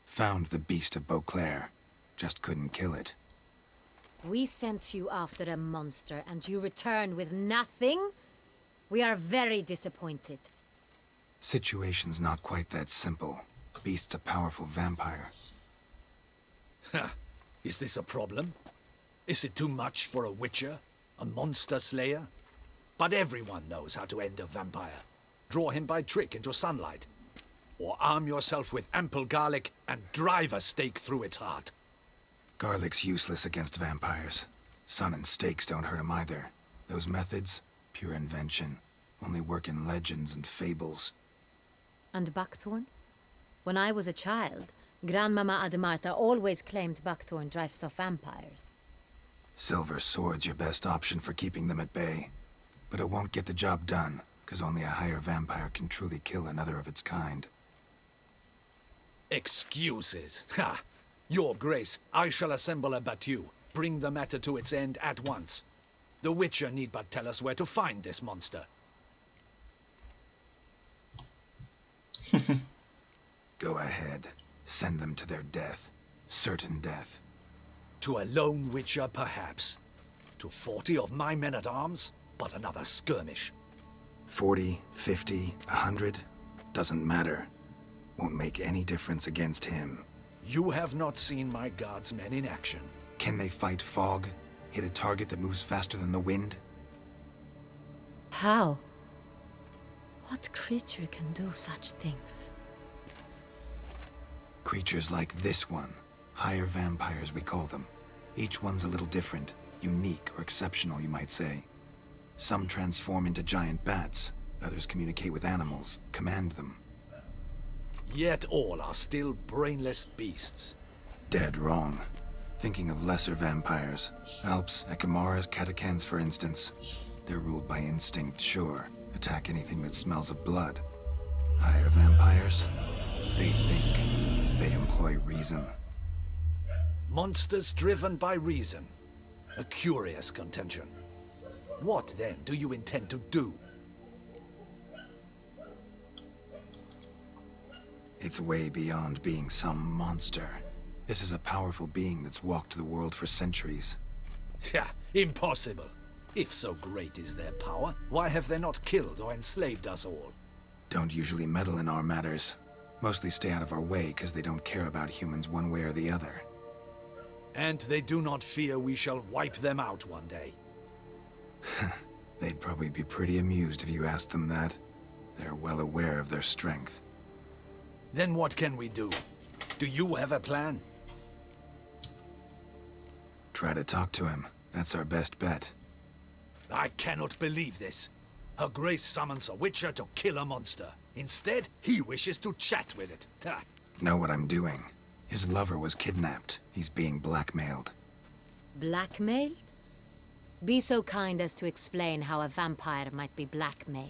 Found the beast of Beauclair. Just couldn't kill it. We sent you after a monster and you returned with nothing? We are very disappointed. Situation's not quite that simple. Beast's a powerful vampire. Ha! Is this a problem? Is it too much for a witcher? A monster slayer? But everyone knows how to end a vampire. Draw him by trick into sunlight. Or arm yourself with ample garlic and drive a stake through its heart. Garlic's useless against vampires. Sun and stakes don't hurt him either. Those methods, pure invention. Only work in legends and fables. And buckthorn? When I was a child, Grandmama Ademarta always claimed buckthorn drives off vampires. Silver sword's your best option for keeping them at bay. But it won't get the job done, because only a higher vampire can truly kill another of its kind. Excuses. Ha! Your Grace, I shall assemble a battue. Bring the matter to its end at once. The Witcher need but tell us where to find this monster. Go ahead. Send them to their death. Certain death. To a lone Witcher, perhaps. To 40 of my men-at-arms, but another skirmish. 40, 50, 100, doesn't matter. Won't make any difference against him. You have not seen my guardsmen in action. Can they fight fog? Hit a target that moves faster than the wind? How? What creature can do such things? Creatures like this one. Higher vampires, we call them. Each one's a little different. Unique or exceptional, you might say. Some transform into giant bats. Others communicate with animals, command them. Yet all are still brainless beasts. Dead wrong. Thinking of lesser vampires. Alps, Ekamaras, Catechans, for instance. They're ruled by instinct, sure. Attack anything that smells of blood. Higher vampires? They think. They employ reason. Monsters driven by reason. A curious contention. What, then, do you intend to do? It's way beyond being some monster. This is a powerful being that's walked the world for centuries. Yeah, impossible. If so great is their power, why have they not killed or enslaved us all? Don't usually meddle in our matters. Mostly stay out of our way because they don't care about humans one way or the other. And they do not fear we shall wipe them out one day. They'd probably be pretty amused if you asked them that. They're well aware of their strength. Then what can we do? Do you have a plan? Try to talk to him. That's our best bet. I cannot believe this. Her Grace summons a witcher to kill a monster. Instead, he wishes to chat with it. Ha. Know what I'm doing. His lover was kidnapped. He's being blackmailed. Blackmailed? Be so kind as to explain how a vampire might be blackmailed.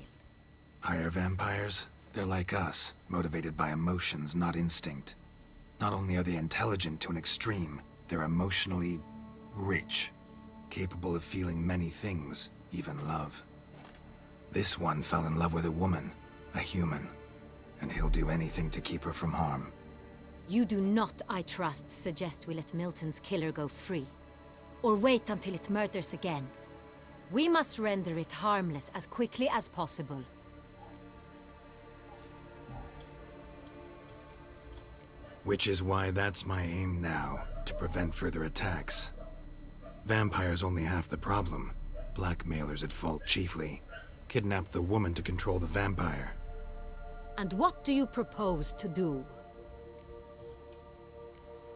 Higher vampires? They're like us, motivated by emotions, not instinct. Not only are they intelligent to an extreme, they're emotionally rich, capable of feeling many things, even love. This one fell in love with a woman, a human, and he'll do anything to keep her from harm. You do not, I trust, suggest we let Milton's killer go free. Or wait until it murders again. We must render it harmless as quickly as possible. Which is why that's my aim now, to prevent further attacks. Vampires only half the problem. Blackmailers at fault chiefly. Kidnapped the woman to control the vampire. And what do you propose to do?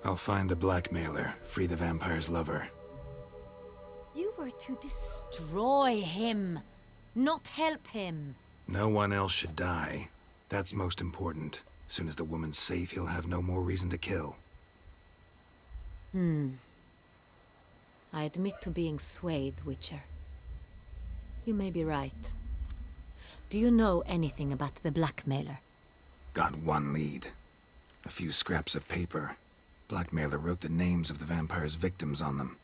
I'll find the blackmailer, free the vampire's lover. You were to destroy him, not help him. No one else should die. That's most important. Soon as the woman's safe, he'll have no more reason to kill. I admit to being swayed, Witcher. You may be right. Do you know anything about the blackmailer? Got one lead. A few scraps of paper. Blackmailer wrote the names of the vampire's victims on them.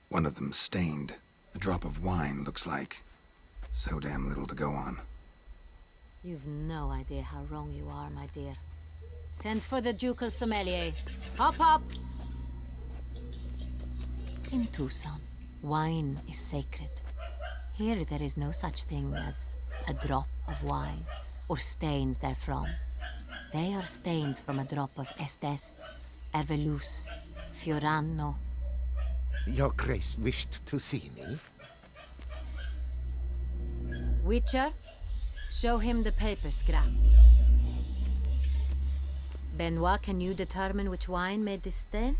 One of them stained. A drop of wine, looks like. So damn little to go on. You've no idea how wrong you are, my dear. Send for the ducal sommelier. Hop, hop! In Tucson, wine is sacred. Here there is no such thing as a drop of wine, or stains therefrom. They are stains from a drop of Est, Ervelus, Fiorano. Your Grace wished to see me? Witcher, show him the paper scrap. Benoit, can you determine which wine made this stain?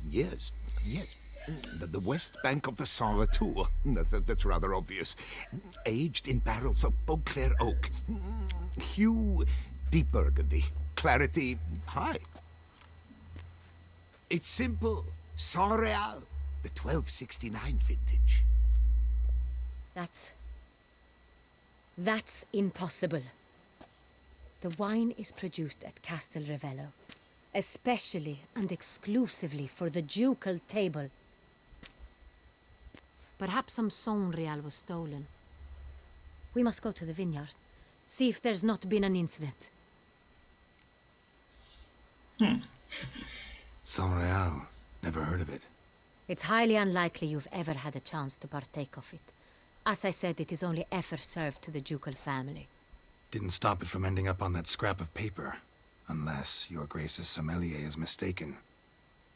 Yes, yes. The west bank of the Sarre too. That's rather obvious. Aged in barrels of Beauclair oak. Hue, deep burgundy. Clarity, high. It's simple. Saint-Réal, the 1269 vintage. That's impossible. The wine is produced at Castel Ravello, especially and exclusively for the ducal table. Perhaps some Saint-Réal was stolen. We must go to the vineyard, see if there's not been an incident. Real. Never heard of it. It's highly unlikely you've ever had a chance to partake of it. As I said, it is only ever served to the ducal family. Didn't stop it from ending up on that scrap of paper. Unless your Grace's sommelier is mistaken.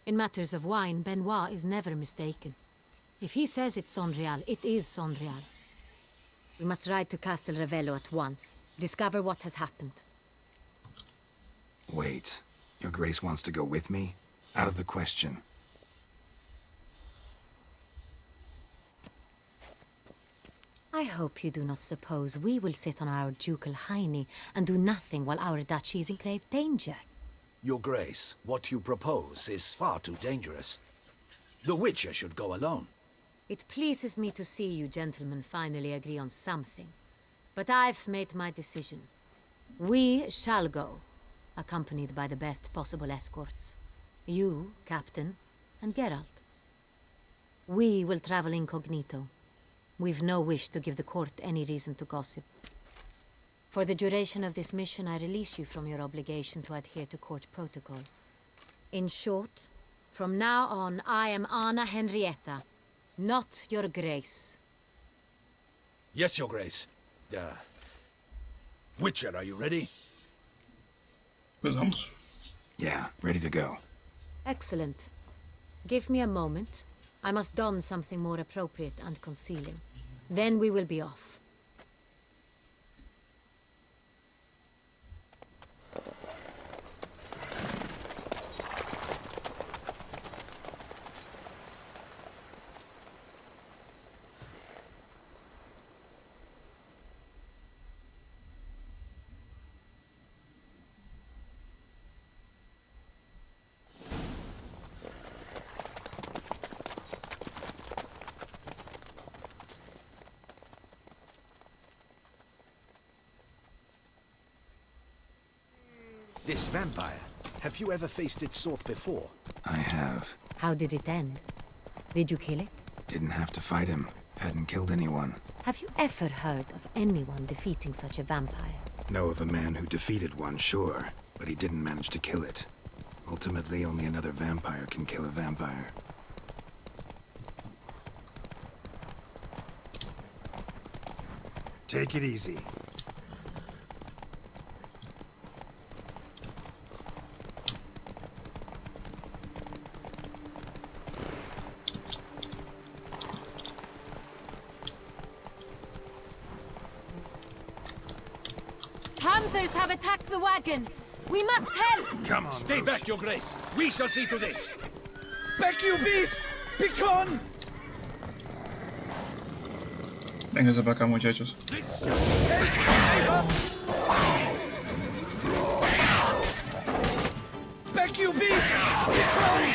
In matters of wine, Benoit is never mistaken. If he says it's Sonreal, it is Sonreal. We must ride to Castel Revello at once. Discover what has happened. Wait. Your Grace wants to go with me? Out of the question. I hope you do not suppose we will sit on our ducal hiney and do nothing while our duchy is in grave danger. Your Grace, what you propose is far too dangerous. The Witcher should go alone. It pleases me to see you gentlemen finally agree on something. But I've made my decision. We shall go, accompanied by the best possible escorts. You, Captain, and Geralt. We will travel incognito. We've no wish to give the court any reason to gossip. For the duration of this mission, I release you from your obligation to adhere to court protocol. In short, from now on, I am Anna Henrietta, not your Grace. Yes, Your Grace. Witcher, are you ready? Pues vamos. Yeah, ready to go. Excellent. Give me a moment. I must don something more appropriate and concealing. Then we will be off. This vampire, have you ever faced its sort before? I have. How did it end? Did you kill it? Didn't have to fight him. Hadn't killed anyone. Have you ever heard of anyone defeating such a vampire? Know of a man who defeated one, sure, but he didn't manage to kill it. Ultimately, only another vampire can kill a vampire. Take it easy. Panthers have attacked the wagon! We must help! Come on, stay back, Your Grace. We shall see to this. Back, you beast! Begone! Vénganse para acá, muchachos. Back, you beast! Begone!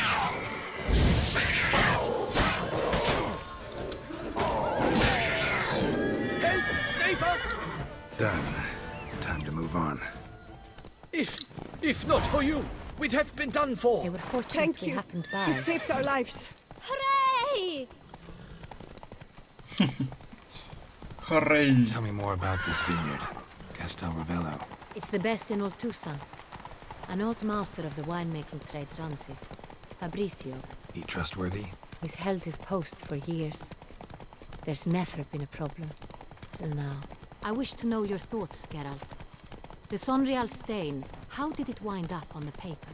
Help! Save us! Done. Time to move on. If not for you, we'd have been done for. They were fortunate Thank we you. happened by. You saved our lives. Hooray! Hooray! Tell me more about this vineyard, Castel Revello. It's the best in Oltusa. An old master of the winemaking trade runs it. Fabricio. He trustworthy? He's held his post for years. There's never been a problem. Till now. I wish to know your thoughts, Geralt. The Sonreal stain, how did it wind up on the paper?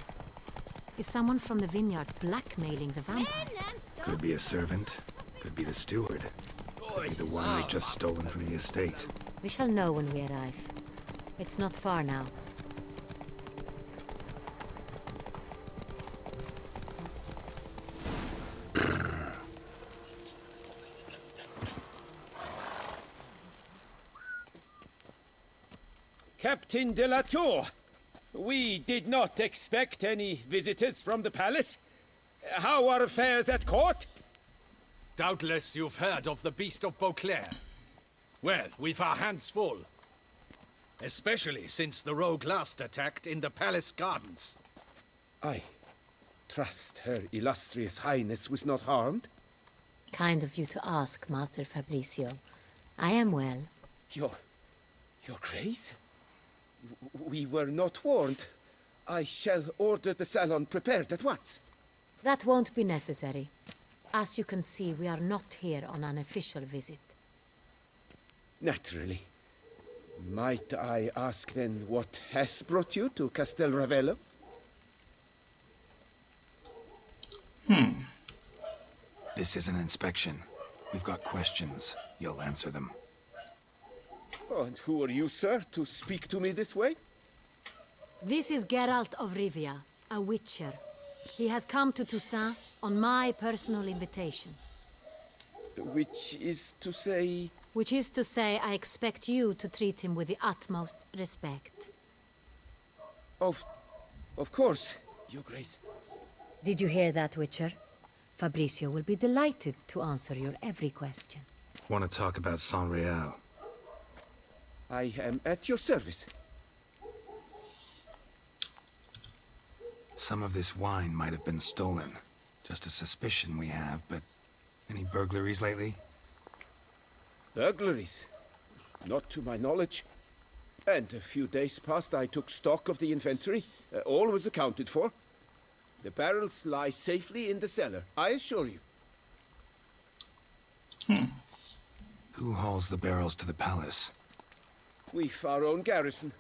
Is someone from the vineyard blackmailing the vampire? Could be a servant. Could be the steward. Could be the one we just stolen from the estate. We shall know when we arrive. It's not far now. Captain de la Tour, we did not expect any visitors from the palace. How are affairs at court? Doubtless you've heard of the Beast of Beauclair. Well, we've our hands full. Especially since the rogue last attacked in the palace gardens. I trust Her Illustrious Highness was not harmed? Kind of you to ask, Master Fabricio. I am well. Your Grace? We were not warned. I shall order the salon prepared at once. That won't be necessary. As you can see, we are not here on an official visit. Naturally. Might I ask then what has brought you to Castel Ravello? This is an inspection. We've got questions. You'll answer them. Oh, and who are you, sir, to speak to me this way? This is Geralt of Rivia, a witcher. He has come to Toussaint on my personal invitation. Which is to say... Which is to say, I expect you to treat him with the utmost respect. Of course, Your Grace. Did you hear that, Witcher? Fabrizio will be delighted to answer your every question. Want to talk about San Real? I am at your service. Some of this wine might have been stolen. Just a suspicion we have, but any burglaries lately? Burglaries? Not to my knowledge. And a few days past I took stock of the inventory. All was accounted for. The barrels lie safely in the cellar, I assure you. Who hauls the barrels to the palace? We've our own garrison.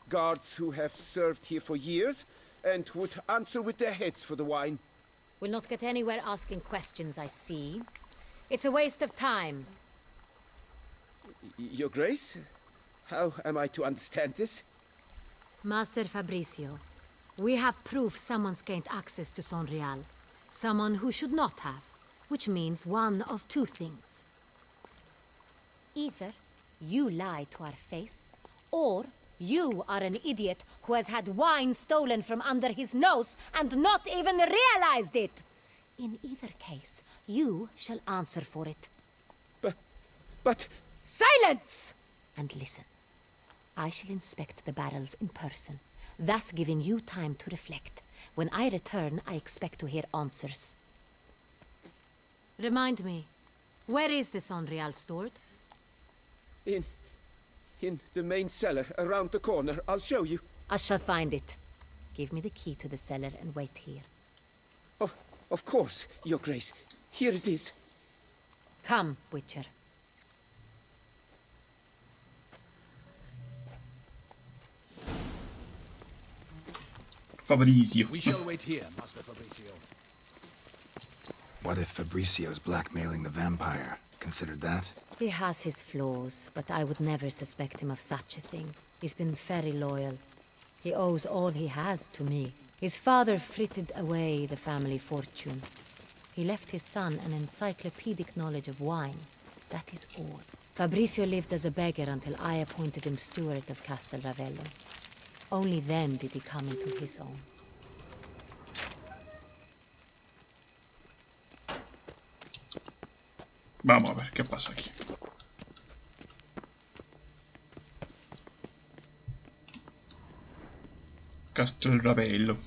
Guards who have served here for years and would answer with their heads for the wine. We'll not get anywhere asking questions, I see. It's a waste of time. Your Grace? How am I to understand this? Master Fabrizio, we have proof someone's gained access to San Real. Someone who should not have. Which means one of two things. Either you lie to our face, or you are an idiot who has had wine stolen from under his nose and not even realized it. In either case, you shall answer for it. But... Silence! And listen. I shall inspect the barrels in person, thus giving you time to reflect. When I return, I expect to hear answers. Remind me, where is the San Real stored? In the main cellar, around the corner. I'll show you. I shall find it. Give me the key to the cellar and wait here. Oh, of course, Your Grace. Here it is. Come, Witcher. Fabrizio. We shall wait here, Master Fabrizio. What if Fabricio's blackmailing the vampire? Considered that? He has his flaws, but I would never suspect him of such a thing. He's been very loyal. He owes all he has to me. His father frittered away the family fortune. He left his son an encyclopedic knowledge of wine. That is all. Fabrizio lived as a beggar until I appointed him steward of Castel Ravello. Only then did he come into his own. Vamos a ver qué pasa aquí. Castel Ravello.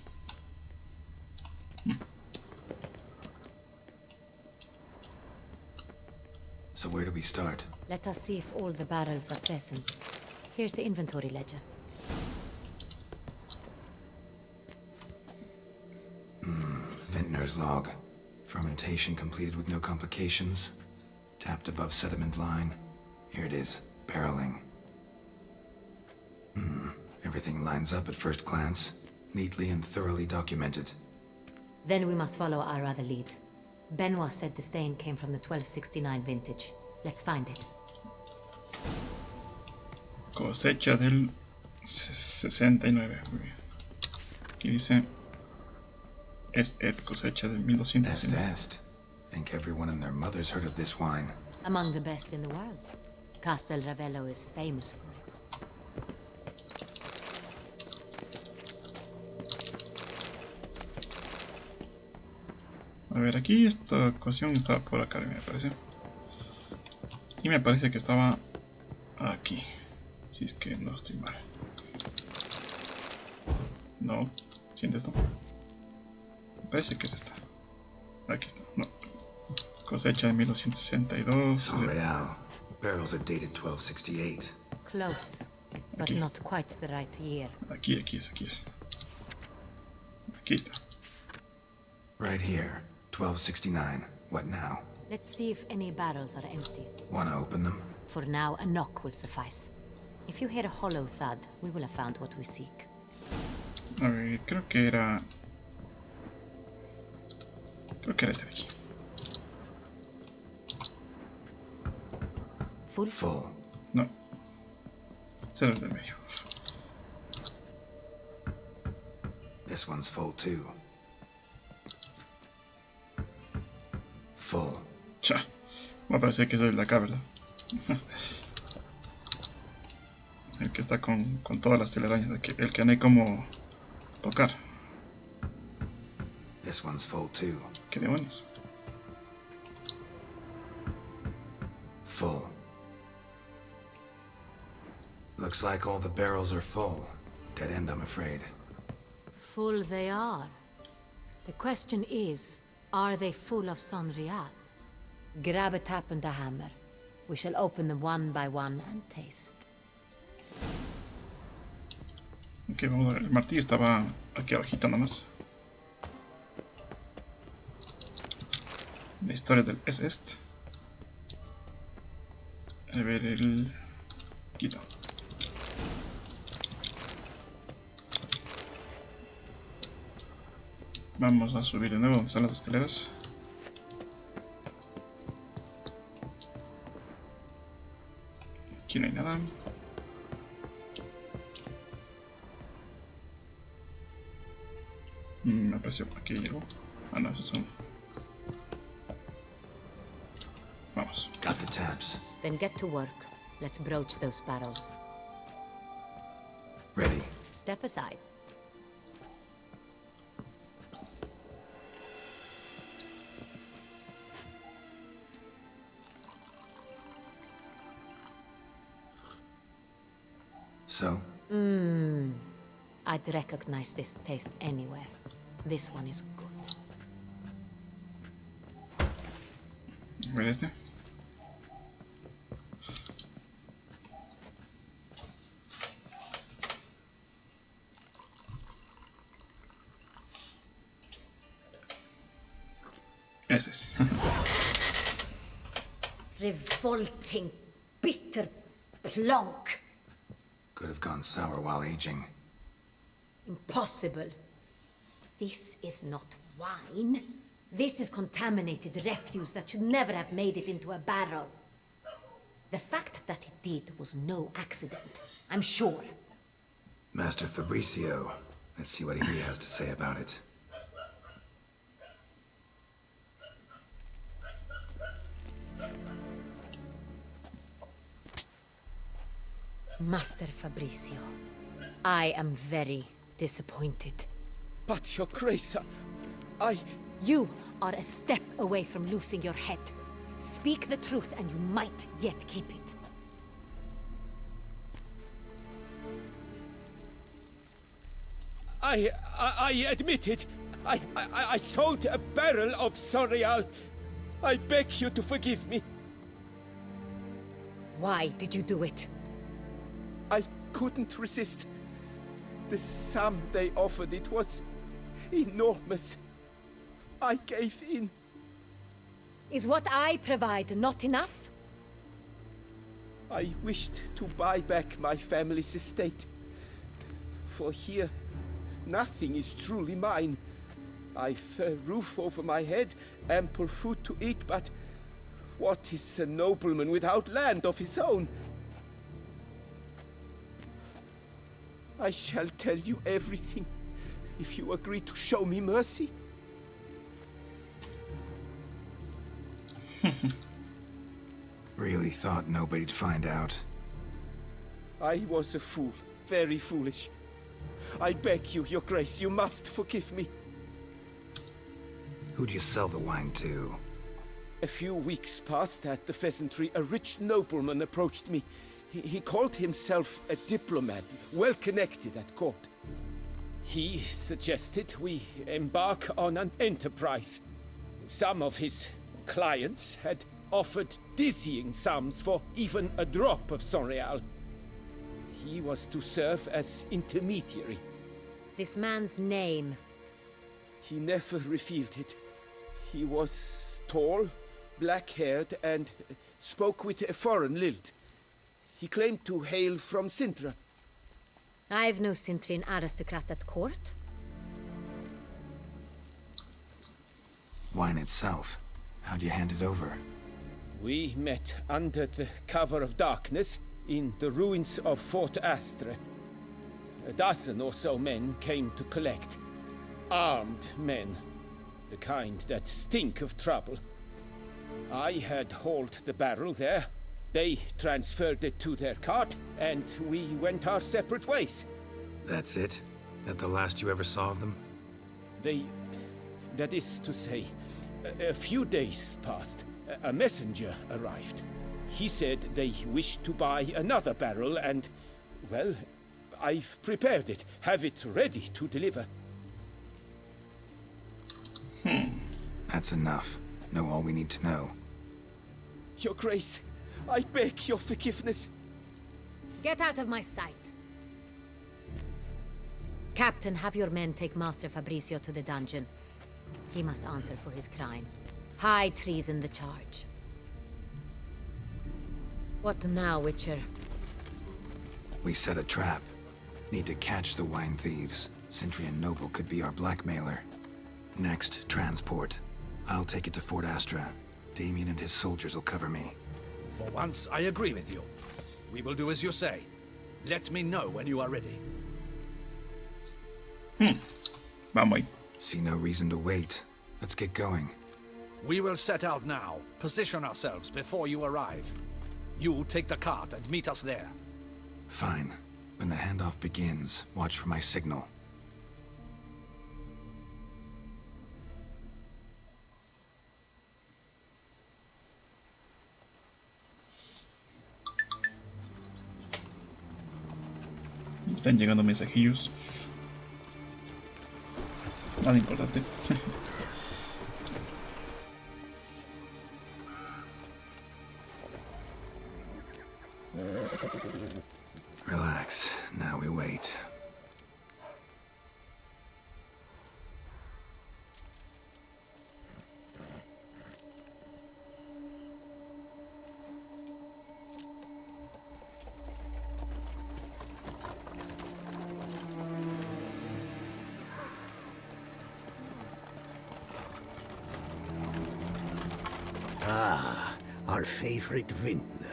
So where do we start? Let us see if all the barrels are present. Here's the inventory ledger. Vintner's log. Fermentation completed with no complications. Tapped above sediment line. Here it is. Barreling. Everything lines up at first glance. Neatly and thoroughly documented. Then we must follow our other lead. Benoit said the stain came from the 1269 vintage. Let's find it. Cosecha del 69. Aquí dice... Es cosecha del 1200. Est. Think everyone and their mother's heard of this wine. Among the best in the world. Castel Ravello is famous for it. A ver, aquí esta ecuación estaba por acá, me parece. Y me parece que estaba aquí. Si es que no estoy mal. No, ¿siente esto? Me parece que es esta. Aquí está, no. Cosecha de 1262. San Real. Barrels are dated 1268. Close, but aquí. not quite the right year. Aquí es. Aquí está. Right here. 1269. What now? Let's see if any barrels are empty. Wanna open them? For now, a knock will suffice. If you hear a hollow thud, we will have found what we seek. A ver, creo que era este de aquí. Full? Full. No. Será el del medio. This one's full too. Full. Cha. Va a parecer que es el de acá, ¿verdad? El que está con todas las telarañas. El que no hay como tocar. This one's full too. Qué demonios. Full. Looks like all the barrels are full. Dead end, I'm afraid. Full they are. The question is, are they full of Sanrial? Grab a tap and a hammer. We shall open them one by one and taste. Ok, vamos a ver. El martillo estaba aquí abajito nomás. La historia del es este. A ver el quito. Vamos a subir de nuevo donde están las escaleras. Aquí no hay nada. Me apareció aquí algo. Ah, no, esos son. Vamos. Got the tabs. Then get to work. Let's broach those barrels. Ready. Step aside. So? I'd recognize this taste anywhere. This one is good. A ver este. Ese es. Revolting, bitter plonk. Could have gone sour while aging. Impossible. This is not wine. This is contaminated refuse that should never have made it into a barrel. The fact that it did was no accident, I'm sure. Master Fabricio. Let's see what he has to say about it. Master Fabricio, I am very disappointed. But, Your Grace, You are a step away from losing your head. Speak the truth and you might yet keep it. I admit it. I sold a barrel of Sanrial. I beg you to forgive me. Why did you do it? I couldn't resist. The sum they offered, it was enormous. I gave in. Is what I provide not enough? I wished to buy back my family's estate. For here, nothing is truly mine. I've a roof over my head, ample food to eat, but what is a nobleman without land of his own? I shall tell you everything, if you agree to show me mercy. Really thought nobody'd find out. I was a fool, very foolish. I beg you, Your Grace, you must forgive me. Who'd you sell the wine to? A few weeks past at the pheasantry, a rich nobleman approached me. He called himself a diplomat, well connected at court. He suggested we embark on an enterprise. Some of his clients had offered dizzying sums for even a drop of Sanrial. He was to serve as intermediary. This man's name. He never revealed it. He was tall, black-haired, and spoke with a foreign lilt. He claimed to hail from Sintra. I've no Sintrian aristocrat at court. Wine itself. How'd you hand it over? We met under the cover of darkness in the ruins of Fort Astre. A dozen or so men came to collect. Armed men. The kind that stink of trouble. I had hauled the barrel there. They transferred it to their cart, and we went our separate ways. That's it? That the last you ever saw of them? That is to say, a few days passed. A messenger arrived. He said they wished to buy another barrel and, well, I've prepared it. Have it ready to deliver. That's enough. Know all we need to know. Your Grace, I beg your forgiveness. Get out of my sight. Captain, have your men take Master Fabrizio to the dungeon. He must answer for his crime. High treason the charge. What now, Witcher? We set a trap. Need to catch the wine thieves. Sintrian noble could be our blackmailer. Next, transport. I'll take it to Fort Astra. Damien and his soldiers will cover me. For once, I agree with you. We will do as you say. Let me know when you are ready. Vamos ahí. See no reason to wait. Let's get going. We will set out now. Position ourselves before you arrive. You take the cart and meet us there. Fine. When the handoff begins, watch for my signal. Están llegando mensajillos. Nada importante. Relax. Now we wait. Ah, our favorite vintner.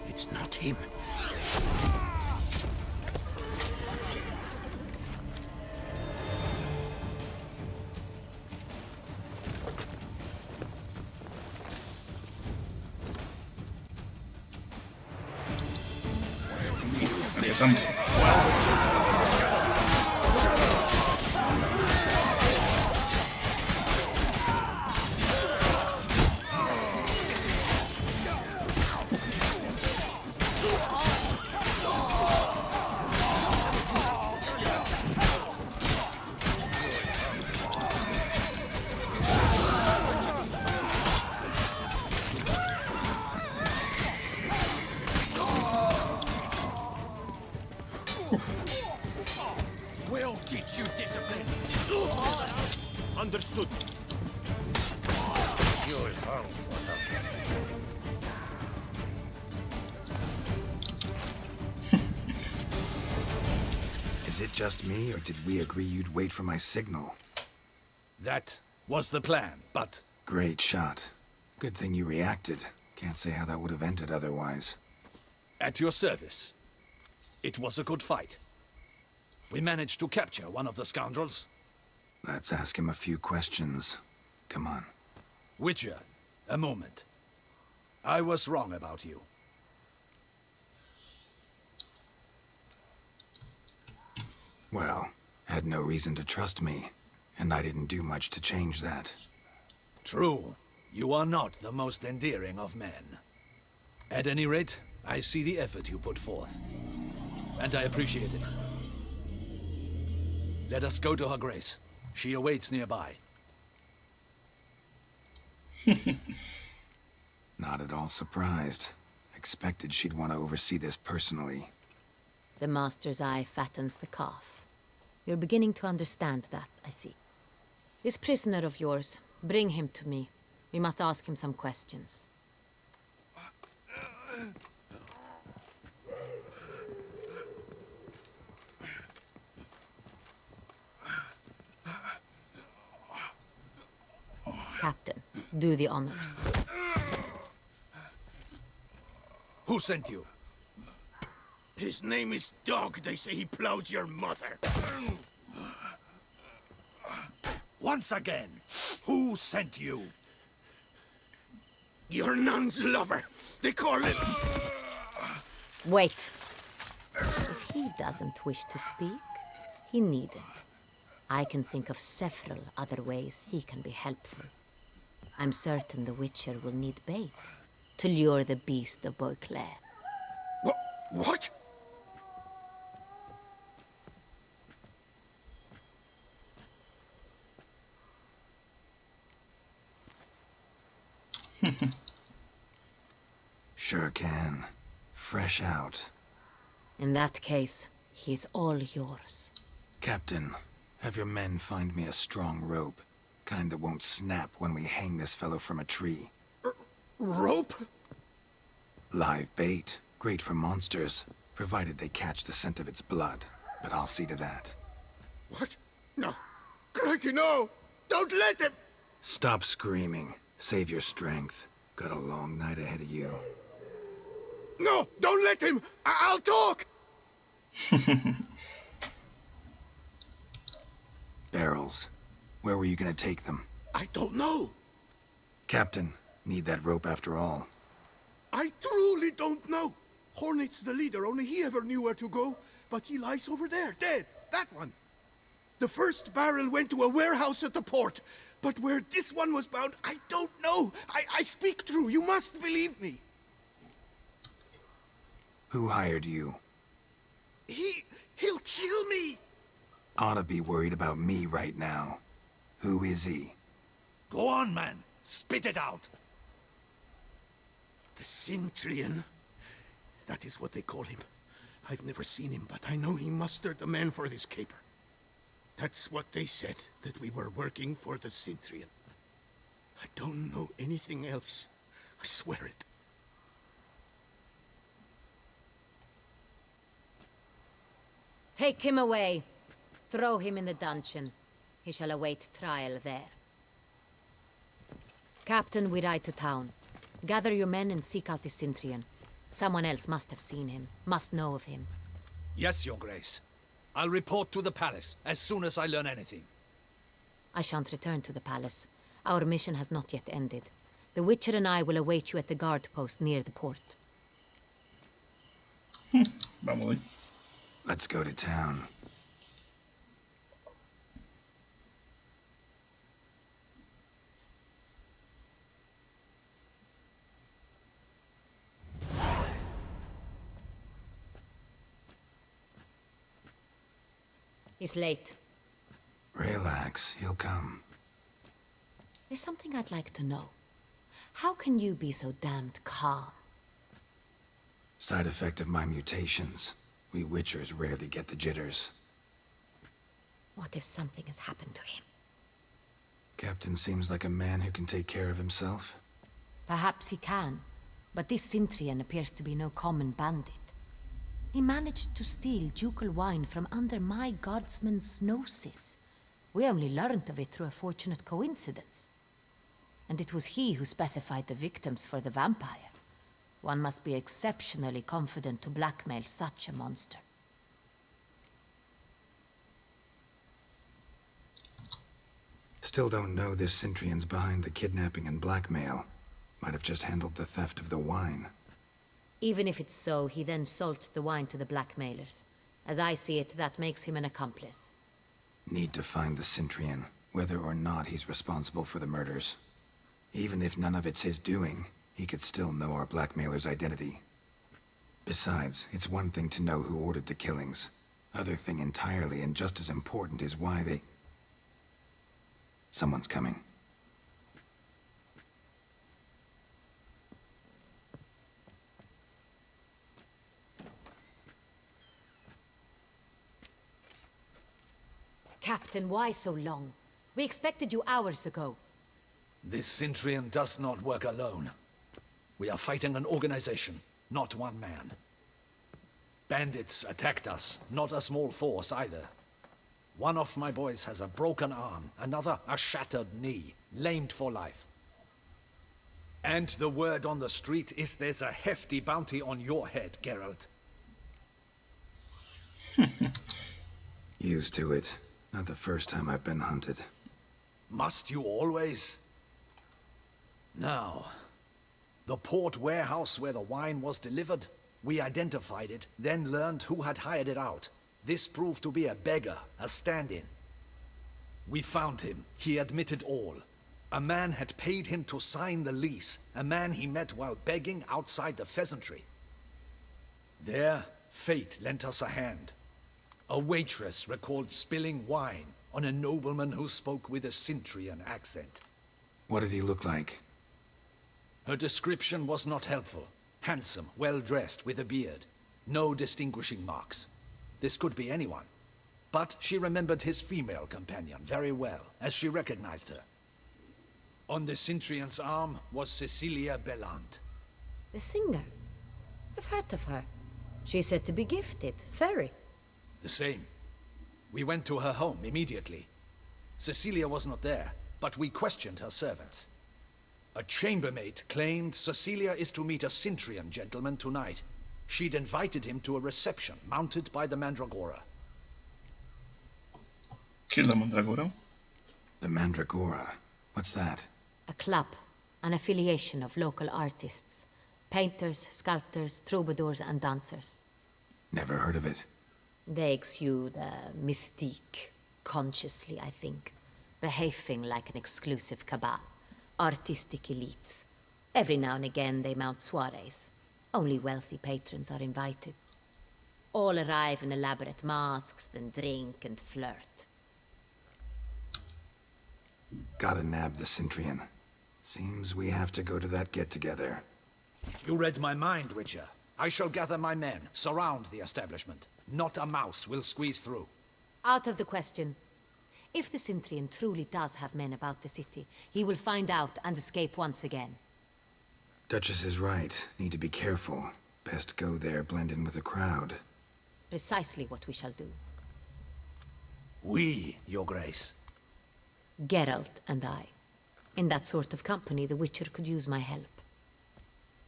It's not him. Regresamos. We'll teach you discipline. Understood. You'll hang for Is it just me, or did we agree you'd wait for my signal? That was the plan, but... Great shot. Good thing you reacted. Can't say how that would have ended otherwise. At your service. It was a good fight. We managed to capture one of the scoundrels. Let's ask him a few questions. Come on. Witcher, a moment. I was wrong about you. Well, had no reason to trust me, and I didn't do much to change that. True. You are not the most endearing of men. At any rate, I see the effort you put forth. and I appreciate it. Let us go to her grace. She awaits nearby. Not at all surprised. Expected she'd want to oversee this personally. The master's eye fattens the calf. You're beginning to understand that, I see. This prisoner of yours, bring him to me. We must ask him some questions. Captain, do the honors. Who sent you? His name is Dog. They say he plowed your mother. Once again, who sent you? Your nun's lover. They call him... Wait. If he doesn't wish to speak, he needn't. I can think of several other ways he can be helpful. I'm certain the Witcher will need bait to lure the beast of Beauclair. What? Sure can. Fresh out. In that case, he's all yours. Captain, have your men find me a strong rope. Kind that won't snap when we hang this fellow from a tree. Rope? Live bait. Great for monsters, provided they catch the scent of its blood. But I'll see to that. What? No. Crikey, no! Don't let him! Stop screaming. Save your strength. Got a long night ahead of you. No! Don't let him! I'll talk! Barrels. Where were you gonna take them? I don't know. Captain, need that rope after all. I truly don't know. Hornet's the leader, only he ever knew where to go. But he lies over there, dead. That one. The first barrel went to a warehouse at the port. But where this one was bound, I don't know. I speak true. You must believe me. Who hired you? He'll kill me. Oughta be worried about me right now. Who is he? Go on, man. Spit it out. The Cintrian. That is what they call him. I've never seen him, but I know he mustered the men for this caper. That's what they said, that we were working for the Cintrian. I don't know anything else. I swear it. Take him away. Throw him in the dungeon. He shall await trial there. Captain, we ride to town. Gather your men and seek out the Cintrian. Someone else must have seen him, must know of him. Yes, Your Grace. I'll report to the palace as soon as I learn anything. I shan't return to the palace. Our mission has not yet ended. The Witcher and I will await you at the guard post near the port. Vamos. Let's go to town. He's late. Relax, he'll come. There's something I'd like to know. How can you be so damned calm? Side effect of my mutations. We Witchers rarely get the jitters. What if something has happened to him? Captain seems like a man who can take care of himself. Perhaps he can, but this Cintrian appears to be no common bandit. He managed to steal ducal wine from under my guardsman's noses. We only learned of it through a fortunate coincidence. And it was he who specified the victims for the vampire. One must be exceptionally confident to blackmail such a monster. Still don't know this Cintrian's behind the kidnapping and blackmail. Might have just handled the theft of the wine. Even if it's so, he then sold the wine to the blackmailers. As I see it, that makes him an accomplice. Need to find the Cintrian, whether or not he's responsible for the murders. Even if none of it's his doing, he could still know our blackmailer's identity. Besides, it's one thing to know who ordered the killings. Other thing entirely, and just as important, is why they... Someone's coming. Captain, why so long? We expected you hours ago. This Centurion does not work alone. We are fighting an organization, not one man. Bandits attacked us, not a small force either. One of my boys has a broken arm, another a shattered knee, lamed for life. And the word on the street is there's a hefty bounty on your head, Geralt. Used to it. Not the first time I've been hunted. Must you always? Now, the port warehouse where the wine was delivered, we identified it, then learned who had hired it out. This proved to be a beggar, a stand-in. We found him. He admitted all. A man had paid him to sign the lease, a man he met while begging outside the pheasantry. There, fate lent us a hand. A waitress recalled spilling wine on a nobleman who spoke with a Cintrian accent. What did he look like? Her description was not helpful. Handsome, well-dressed, with a beard. No distinguishing marks. This could be anyone. But she remembered his female companion very well, as she recognized her. On the Cintrian's arm was Cecilia Bellant. The singer? I've heard of her. She's said to be gifted, fairy. The same. We went to her home immediately. Cecilia was not there, but we questioned her servants. A chambermaid claimed Cecilia is to meet a Cintrian gentleman tonight. She'd invited him to a reception mounted by the Mandragora. ¿Qué es la Mandragora? The Mandragora? What's that? A club, an affiliation of local artists. Painters, sculptors, troubadours and dancers. Never heard of it. They exude mystique, consciously, I think. Behaving like an exclusive cabal. Artistic elites. Every now and again they mount soirees. Only wealthy patrons are invited. All arrive in elaborate masks, then drink and flirt. Gotta nab the Cintrian. Seems we have to go to that get-together. You read my mind, Witcher. I shall gather my men, surround the establishment. Not a mouse will squeeze through. Out of the question. If the Cintrian truly does have men about the city, he will find out and escape once again. Duchess is right. Need to be careful. Best go there, blend in with the crowd. Precisely what we shall do. We, Your Grace. Geralt and I. In that sort of company, the Witcher could use my help.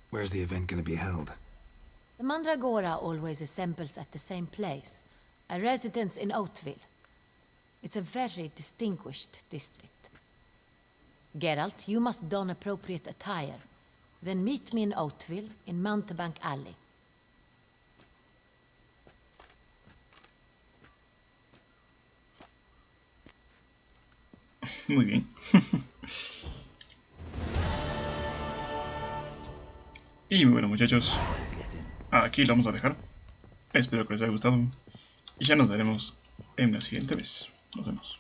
Where's the event gonna be held? The Mandragora always assembles at the same place, a residence in Oatville. It's a very distinguished district. Geralt, you must don appropriate attire. Then meet me in Oatville, in Mountebank Alley. Muy bien. Y bueno, muchachos, aquí lo vamos a dejar. Espero que les haya gustado. Y ya nos veremos en la siguiente vez. Nos vemos.